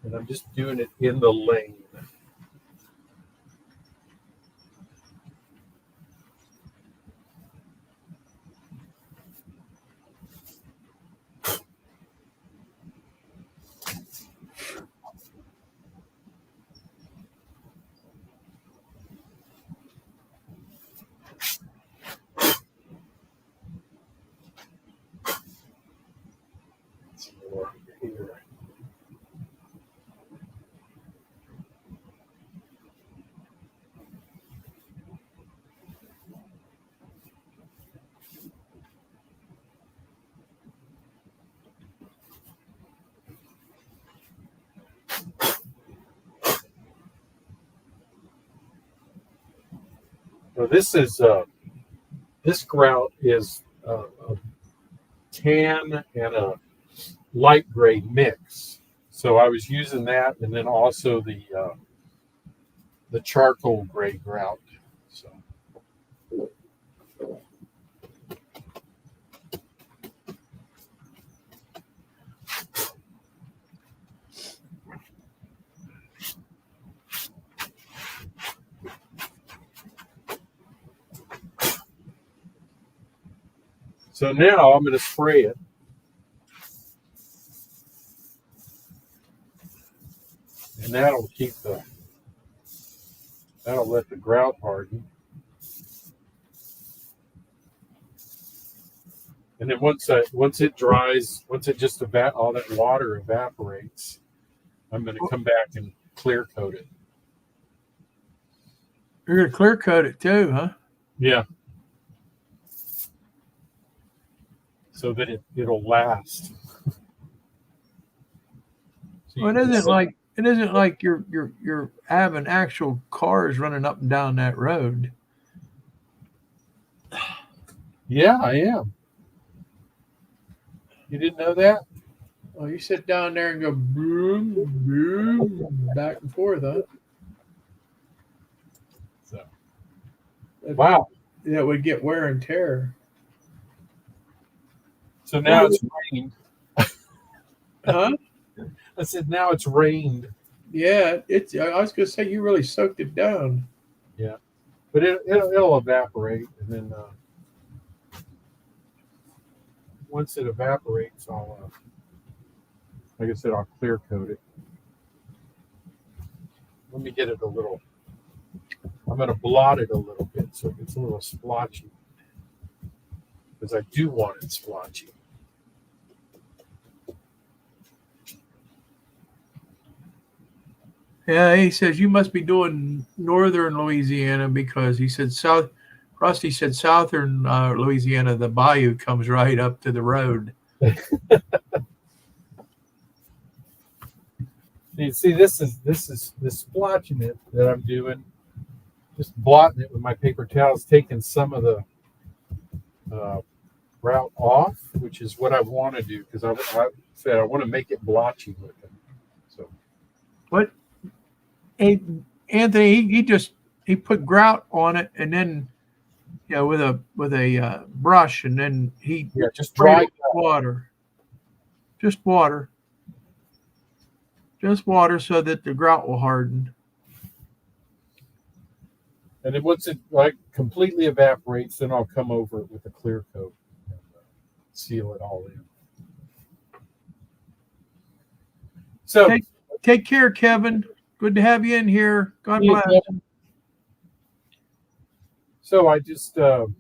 And I'm just doing it in the lane. Here. Now this grout is a tan and a light gray mix. So I was using that, and then also the charcoal gray grout. So. So now I'm going to spray it. And that'll let the grout harden. And then once it dries, once it just all that water evaporates, I'm going to come back and clear coat it. You're going to clear coat it too, huh? Yeah. So that it'll last. So well, it isn't like you're having actual cars running up and down that road. Yeah, I am. You didn't know that? Oh, you sit down there and go boom, boom, back and forth, huh? So, wow. That would get wear and tear. So now it's rained. Huh? I said now it's rained. Yeah, I was going to say you really soaked it down. Yeah, but it'll evaporate, and then once it evaporates, I'll like I said, I'll clear coat it. Let me get it a little. I'm going to blot it a little bit so it gets a little splotchy, because I do want it splotchy. Yeah, he says you must be doing northern Louisiana because he said Rusty said southern Louisiana, the bayou comes right up to the road. You see, this is the splotching it that I'm doing just blotting it with my paper towels, taking some of the grout off, which is what I want to do because I said I want to make it blotchy looking. So, what? Anthony, he put grout on it, and then with a brush, and then he just dry water, just water so that the grout will harden. And then once it completely evaporates, then I'll come over it with a clear coat and seal it all in. So take care, Kevin. Good to have you in here. God bless. Kevin. So I just so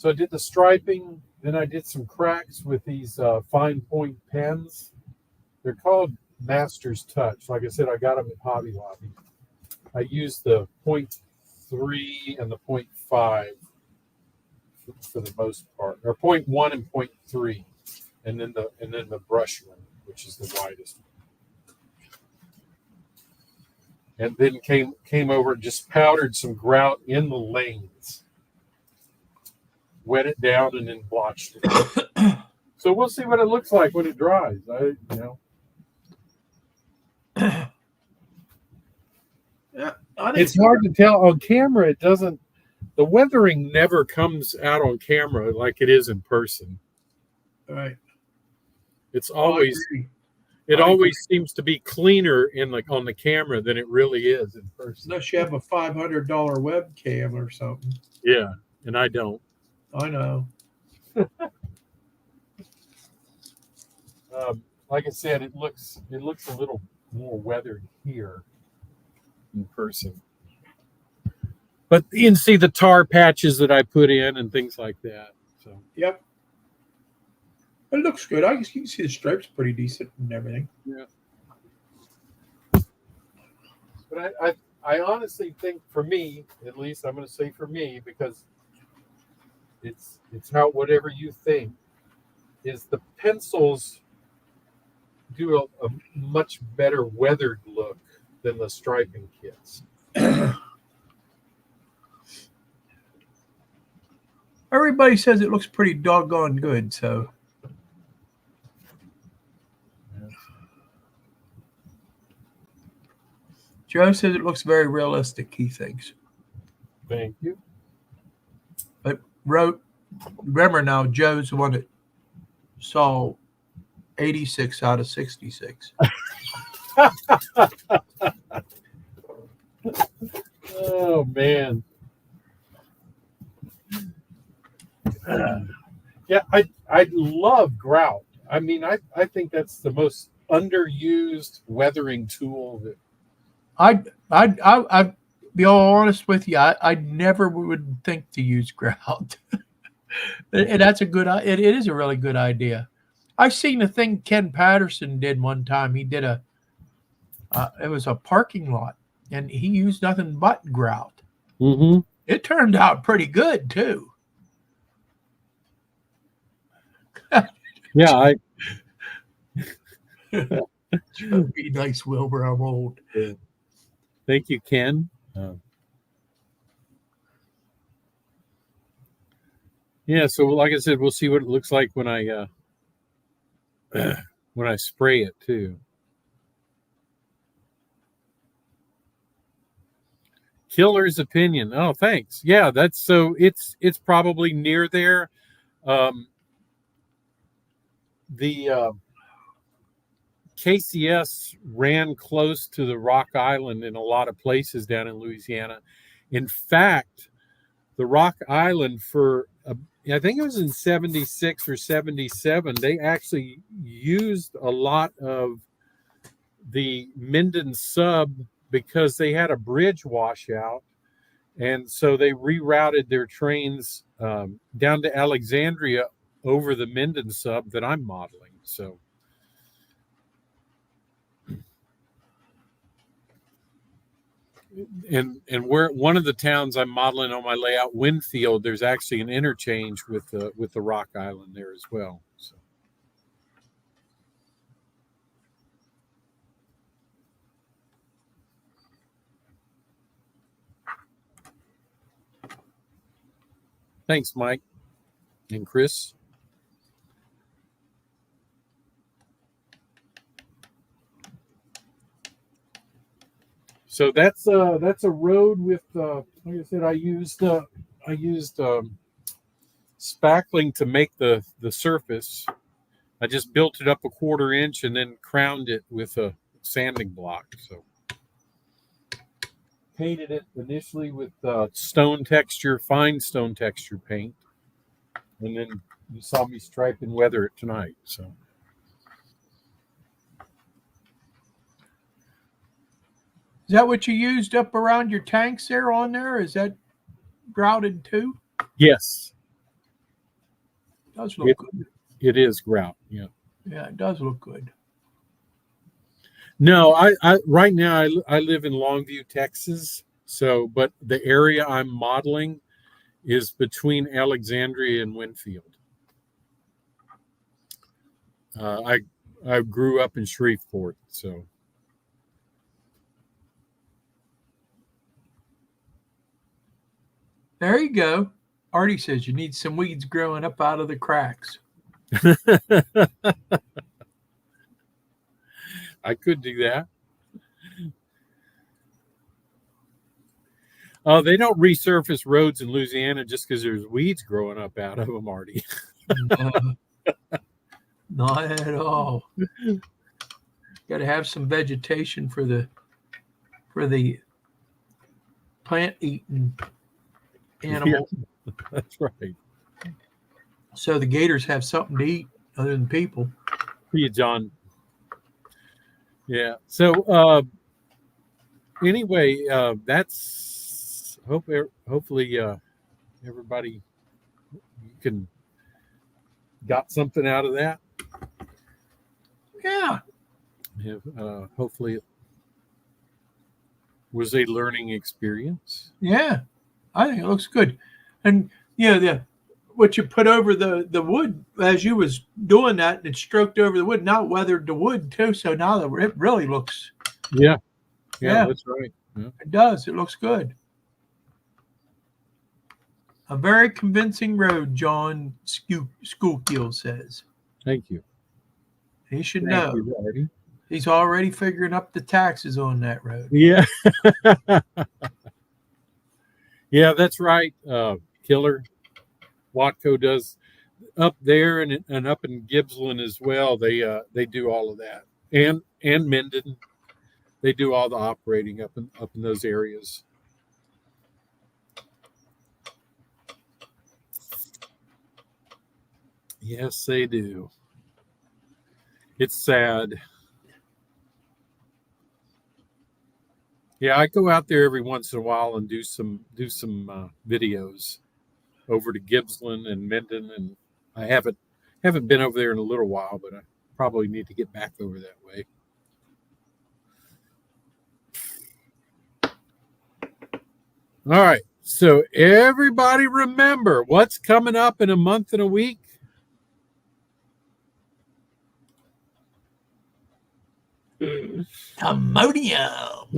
I did the striping, then I did some cracks with these fine point pens. They're called Master's Touch. Like I said, I got them at Hobby Lobby. I used the 0.3 and the 0.5 for the most part, or 0.1 and 0.3, and then the brush one, which is the widest one. And then came over and just powdered some grout in the lanes, wet it down, and then blotched it. So we'll see what it looks like when it dries. It's hard to tell on camera. It doesn't. The weathering never comes out on camera like it is in person. Right. It's always. It always seems to be cleaner on the camera than it really is in person. Unless you have a $500 webcam or something. Yeah, and I don't. I know. Like I said, it looks a little more weathered here in person. But you can see the tar patches that I put in and things like that. So yep. But it looks good. You can see the stripes pretty decent and everything. Yeah. But I honestly think, for me, at least, I'm going to say for me, because it's how whatever you think, is the pencils do a much better weathered look than the striping kits. Everybody says it looks pretty doggone good, so. Joe says it looks very realistic, he thinks. Thank you. But remember now, Joe's the one that saw 86 out of 66. Oh, man. Yeah, I love grout. I mean, I think that's the most underused weathering tool that I'd be all honest with you. I never would think to use grout, and that's a good. It is a really good idea. I seen a thing Ken Patterson did one time. He did it was a parking lot, and he used nothing but grout. Mm-hmm. It turned out pretty good too. Yeah, be nice, Wilbur. I'm old. Yeah. Thank you, Ken. Yeah, so like I said, we'll see what it looks like when I spray it too. Killer's opinion. Oh, thanks. Yeah, it's probably near there. The KCS ran close to the Rock Island in a lot of places down in Louisiana. In fact, the Rock Island I think it was in 76 or 77, they actually used a lot of the Minden sub because they had a bridge washout. And so they rerouted their trains down to Alexandria over the Minden sub that I'm modeling. So. And where one of the towns I'm modeling on my layout, Winfield, there's actually an interchange with the Rock Island there as well. So. Thanks, Mike and Chris. So that's a road with like I said, I used spackling to make the surface. I just built it up a 1/4 inch and then crowned it with a sanding block. So painted it initially with fine stone texture paint, and then you saw me stripe and weather it tonight. So. Is that what you used up around your tanks there on there? Is that grouted too? Yes. It does look good. It is grout, yeah. Yeah, it does look good. No, I right now I live in Longview, Texas. So, but the area I'm modeling is between Alexandria and Winfield. I grew up in Shreveport, so. There you go. Artie says you need some weeds growing up out of the cracks. I could do that. Oh, they don't resurface roads in Louisiana just because there's weeds growing up out of them, Artie. Not at all. Got to have some vegetation for the plant-eating animals. Yeah, that's right. So the gators have something to eat other than people. See you, John. Yeah. So anyway, that's hopefully everybody can got something out of that. Yeah. Hopefully it was a learning experience. Yeah. I think it looks good. And what you put over the wood as you was doing that, it stroked over the wood. Now it weathered the wood too. So now it really looks. Yeah, that's right. Yeah. It does. It looks good. A very convincing road, John Schoolkill says. Thank you. He should know. He's already figuring up the taxes on that road. Yeah. Yeah, that's right. Killer. Watco does up there and up in Gippsland as well. They do all of that, and Minden. They do all the operating up in those areas. Yes, they do. It's sad. Yeah, I go out there every once in a while and do some videos over to Gippsland and Minden, and I haven't been over there in a little while, but I probably need to get back over that way. All right, so everybody remember what's coming up in a month and a week? Ammonium.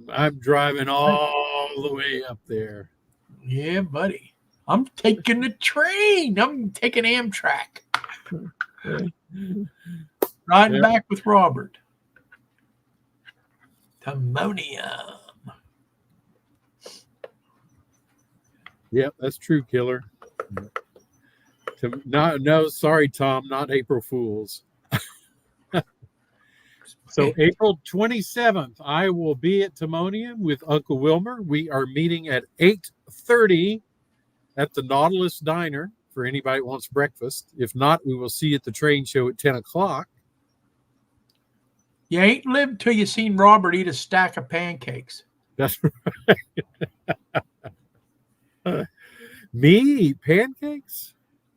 I'm driving all the way up there. Yeah, buddy. I'm taking the train. I'm taking Amtrak. Riding back with Robert. Ammonium. Yep, that's true, Killer. No, sorry, Tom, not April Fools. So April 27th, I will be at Timonium with Uncle Wilmer. We are meeting at 8:30 at the Nautilus Diner for anybody that wants breakfast. If not, we will see you at the train show at 10 o'clock. You ain't lived till you seen Robert eat a stack of pancakes. That's right. Me eat pancakes?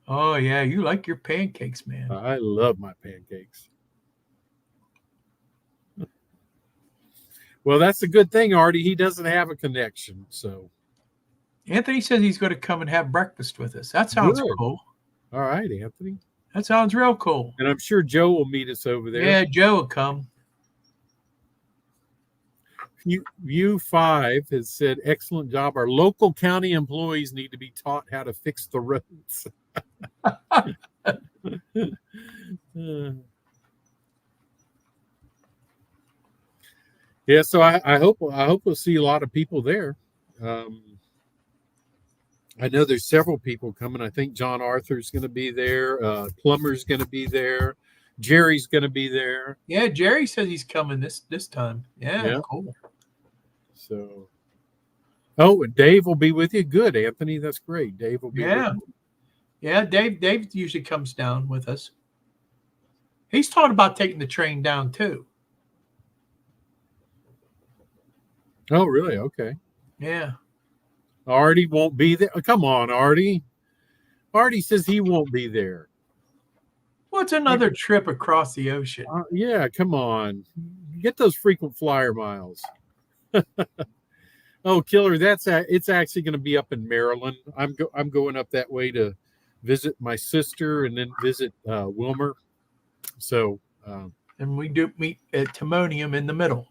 Oh, yeah. You like your pancakes, man. I love my pancakes. Well, that's a good thing, Artie. He doesn't have a connection, so. Anthony says he's going to come and have breakfast with us. That sounds cool. All right, Anthony. That sounds real cool. And I'm sure Joe will meet us over there. Yeah, Joe will come. U5 has said, excellent job. Our local county employees need to be taught how to fix the roads. Yeah, so I hope we'll see a lot of people there. I know there's several people coming. I think John Arthur's going to be there. Plummer's going to be there. Jerry's going to be there. Yeah, Jerry says he's coming this time. Yeah, cool. So, and Dave will be with you. Good, Anthony. That's great. Dave will be with you. Yeah, Dave usually comes down with us. He's thought about taking the train down too. Oh, really? Okay. Yeah. Artie won't be there. Come on, Artie. Artie says he won't be there. What's another trip across the ocean? Yeah, come on. Get those frequent flyer miles. Oh, Killer, it's actually going to be up in Maryland. I'm going up that way to visit my sister and then visit Wilmer. So, and we do meet at Timonium in the middle.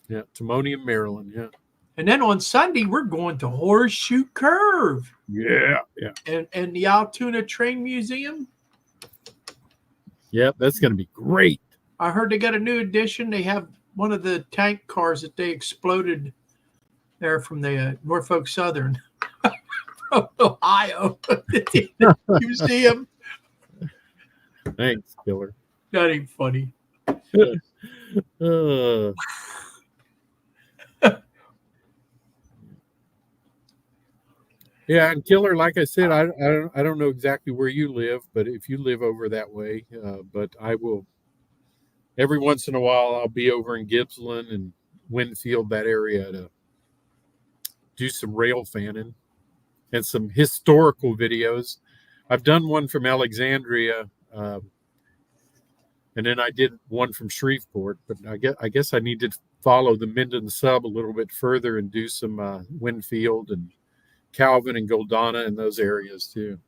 Yeah, Timonium, Maryland. Yeah. And then on Sunday we're going to Horseshoe Curve. Yeah. And the Altoona Train Museum. Yeah, that's going to be great. I heard they got a new addition. They have one of the tank cars that they exploded there from the Norfolk Southern from Ohio. You see him? Thanks, Killer. That ain't funny. Yeah, and Killer, like I said, I don't know exactly where you live, but if you live over that way, but I will. Every once in a while, I'll be over in Gippsland and Winfield, that area, to do some rail fanning and some historical videos. I've done one from Alexandria, and then I did one from Shreveport. But I guess I need to follow the Minden sub a little bit further and do some Winfield and Calvin and Goldana and those areas too.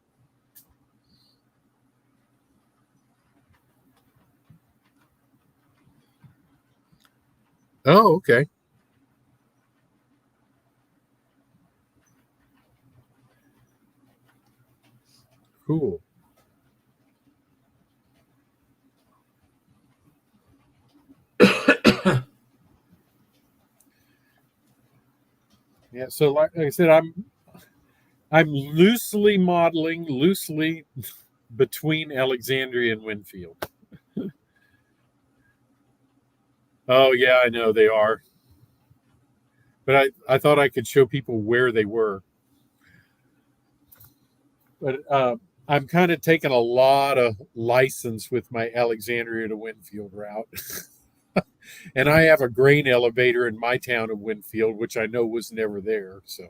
Oh, okay. Cool. Yeah, so like I said, I'm loosely modeling between Alexandria and Winfield. Oh yeah, I know they are. But I thought I could show people where they were. But I'm kind of taking a lot of license with my Alexandria to Winfield route. And I have a grain elevator in my town of Winfield, which I know was never there. So.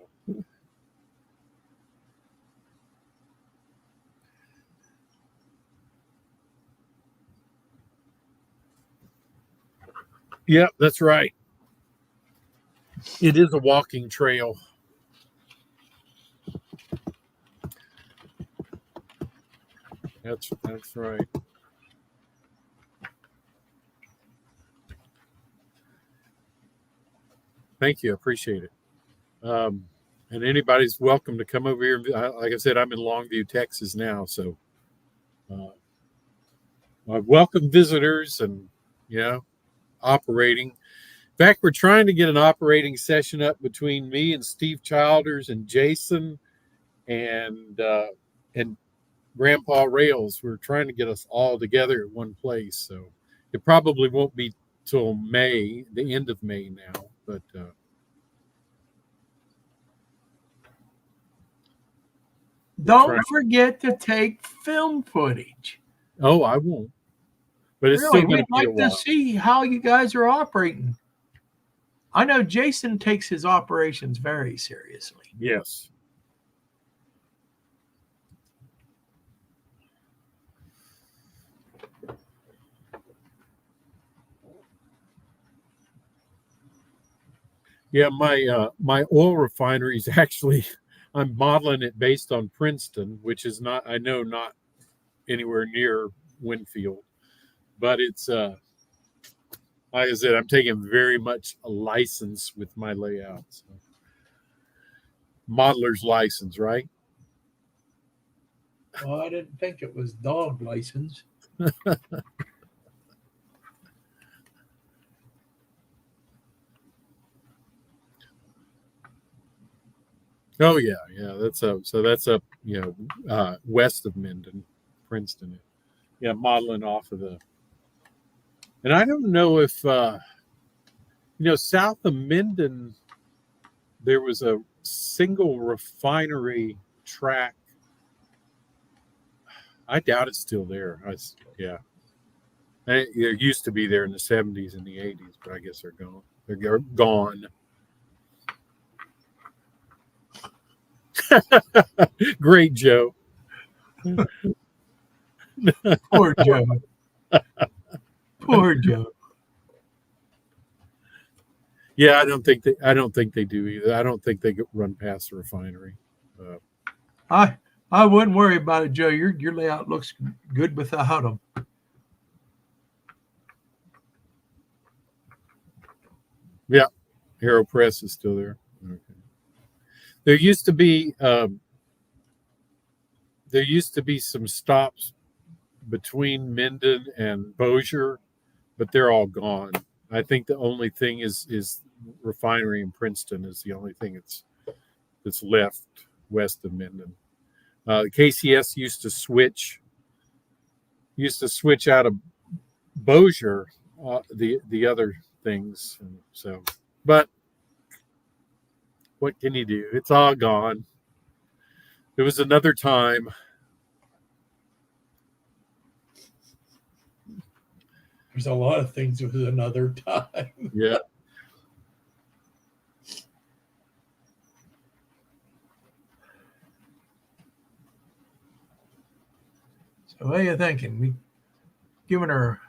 Yeah, that's right. It is a walking trail. That's right. Thank you. I appreciate it. And anybody's welcome to come over here. Like I said, I'm in Longview, Texas now. So I welcome visitors and, operating. In fact, we're trying to get an operating session up between me and Steve Childers and Jason and Grandpa Rails. We're trying to get us all together at one place. So it probably won't be till May, the end of May now. But don't forget to take film footage. Oh, I won't. But it's really, still going to be a while. We'd like to see how you guys are operating. I know Jason takes his operations very seriously. Yes. Yeah, my oil refinery is actually, I'm modeling it based on Princeton, which is not anywhere near Winfield, but it's I'm Like I said, I'm taking very much a license with my layout. So. Modeler's license, right? Well, I didn't think it was dog license. Oh yeah. That's up. So that's up. West of Minden, Princeton. Yeah, modeling off of the. And I don't know if south of Minden, there was a single refinery track. I doubt it's still there. It used to be there in the 70s and the 80s, but I guess they're gone. They're gone. Great, Joe. Poor Joe. Poor Joe. Yeah, I don't think they do either. I don't think they run past the refinery. I wouldn't worry about it, Joe. Your layout looks good without them. Yeah, AeroPress is still there. Okay. There used to be some stops between Minden and Bossier, but they're all gone. I think the only thing is refinery in Princeton is the only thing that's left west of Minden. The KCS used to switch out of Bossier, the other things. And so, but what can you do? It's all gone. There was another time. There's a lot of things with another time. Yeah. So what are you thinking? We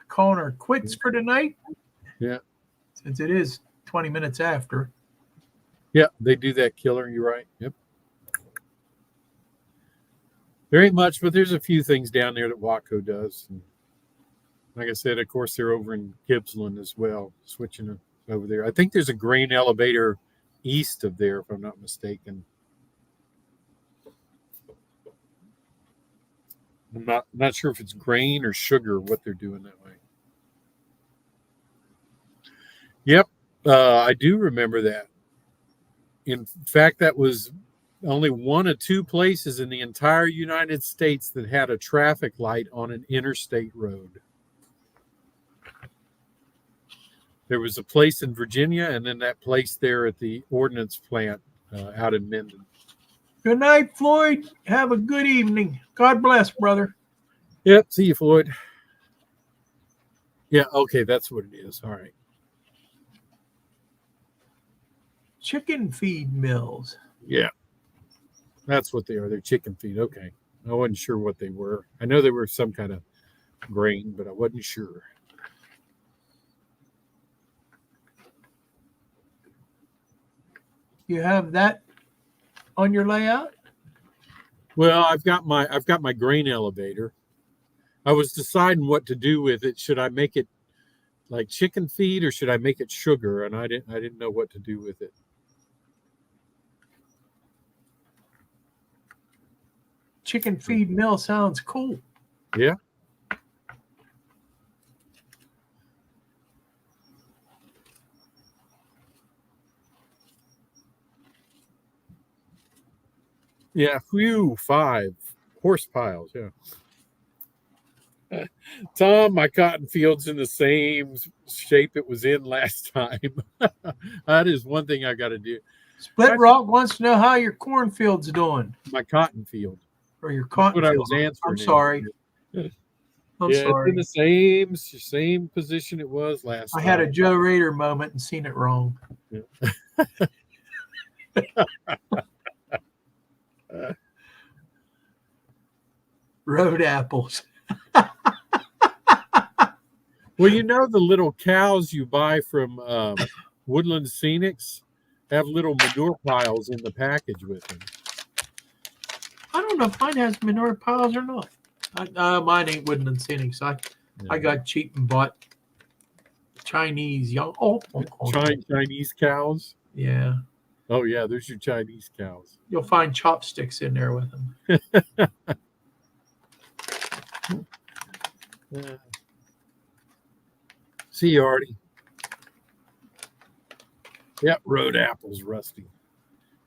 calling her quits for tonight? Yeah. Since it is 20 minutes after. Yeah, they do that killer. You're right. Yep. There ain't much, but there's a few things down there that Waco does. And like I said, of course, they're over in Gippsland as well, switching over there. I think there's a grain elevator east of there, if I'm not mistaken. I'm not sure if it's grain or sugar, what they're doing that way. Yep, I do remember that. In fact, that was only one of two places in the entire United States that had a traffic light on an interstate road. There was a place in Virginia, and then that place there at the ordnance plant out in Minden. Good night, Floyd. Have a good evening. God bless, brother. Yep. See you, Floyd. Yeah. Okay. That's what it is. All right. Chicken feed mills. Yeah. That's what they are. They're chicken feed. Okay. I wasn't sure what they were. I know they were some kind of grain, but I wasn't sure. You have that on your layout? Well, I've got my grain elevator. I was deciding what to do with it. Should I make it like chicken feed or should I make it sugar? And I didn't know what to do with it. Chicken feed mill sounds cool. Yeah. Yeah, 5 horse piles. Yeah. Tom, my cotton field's in the same shape it was in last time. That is one thing I got to do. Split Rock wants to know how your cornfield's doing. My cotton field. Or your cotton field. I was answering. I'm sorry. I'm sorry. It's in the same position it was last time. I had a Joe Rader moment and seen it wrong. Yeah. Road apples. Well, the little cows you buy from Woodland Scenics have little manure piles in the package with them. I don't know if mine has manure piles or not. Mine ain't Woodland Scenics. I got cheap and bought Chinese young. Chinese cows. Yeah. Oh yeah, there's your Chinese cows. You'll find chopsticks in there with them. See you, Artie. Yep, road apples, Rusty.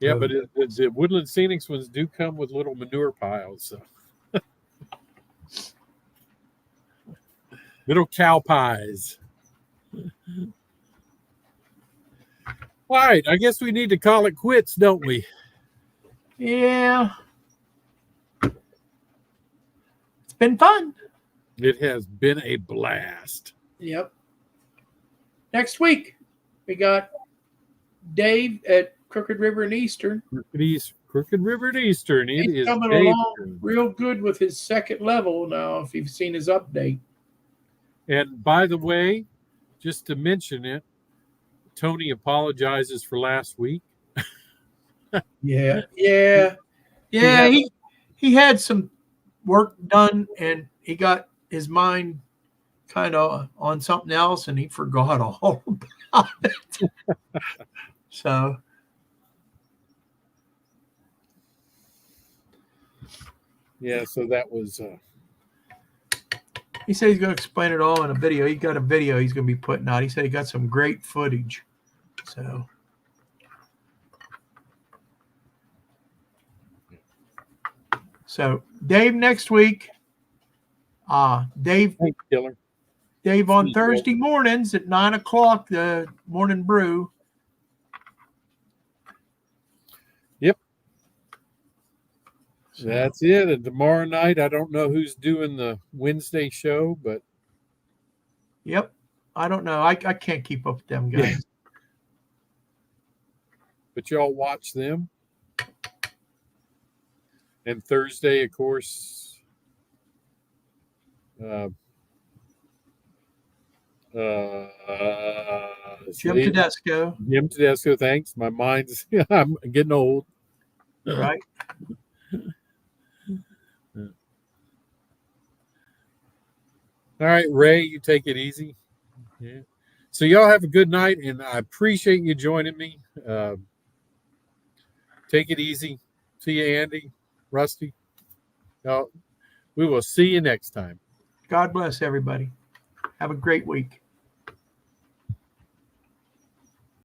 Yeah, but the Woodland Scenics ones do come with little manure piles. So. Little cow pies. All right, I guess we need to call it quits, don't we? Yeah. It's been fun. It has been a blast. Yep. Next week, we got Dave at Crooked River and Eastern. Crooked River and Eastern. He's coming along real good with his second level now, if you've seen his update. And by the way, just to mention it, Tony apologizes for last week. Yeah. He had some work done, and he got his mind kind of on something else, and he forgot all about it. So. Yeah, so that was... He said he's going to explain it all in a video. He got a video he's going to be putting out. He said he got some great footage. So Dave next week. Dave on Thursday mornings at 9 o'clock, the morning brew. Yep. That's it. And tomorrow night, I don't know who's doing the Wednesday show, but. Yep. I don't know. I can't keep up with them guys. Yeah. But y'all watch them. And Thursday, of course, Jim Tedesco. Jim Tedesco, thanks. My mind's, I'm getting old. Right. All right, Ray, you take it easy. Yeah. So y'all have a good night, and I appreciate you joining me. Take it easy. See you, Andy, Rusty. We will see you next time. God bless everybody. Have a great week.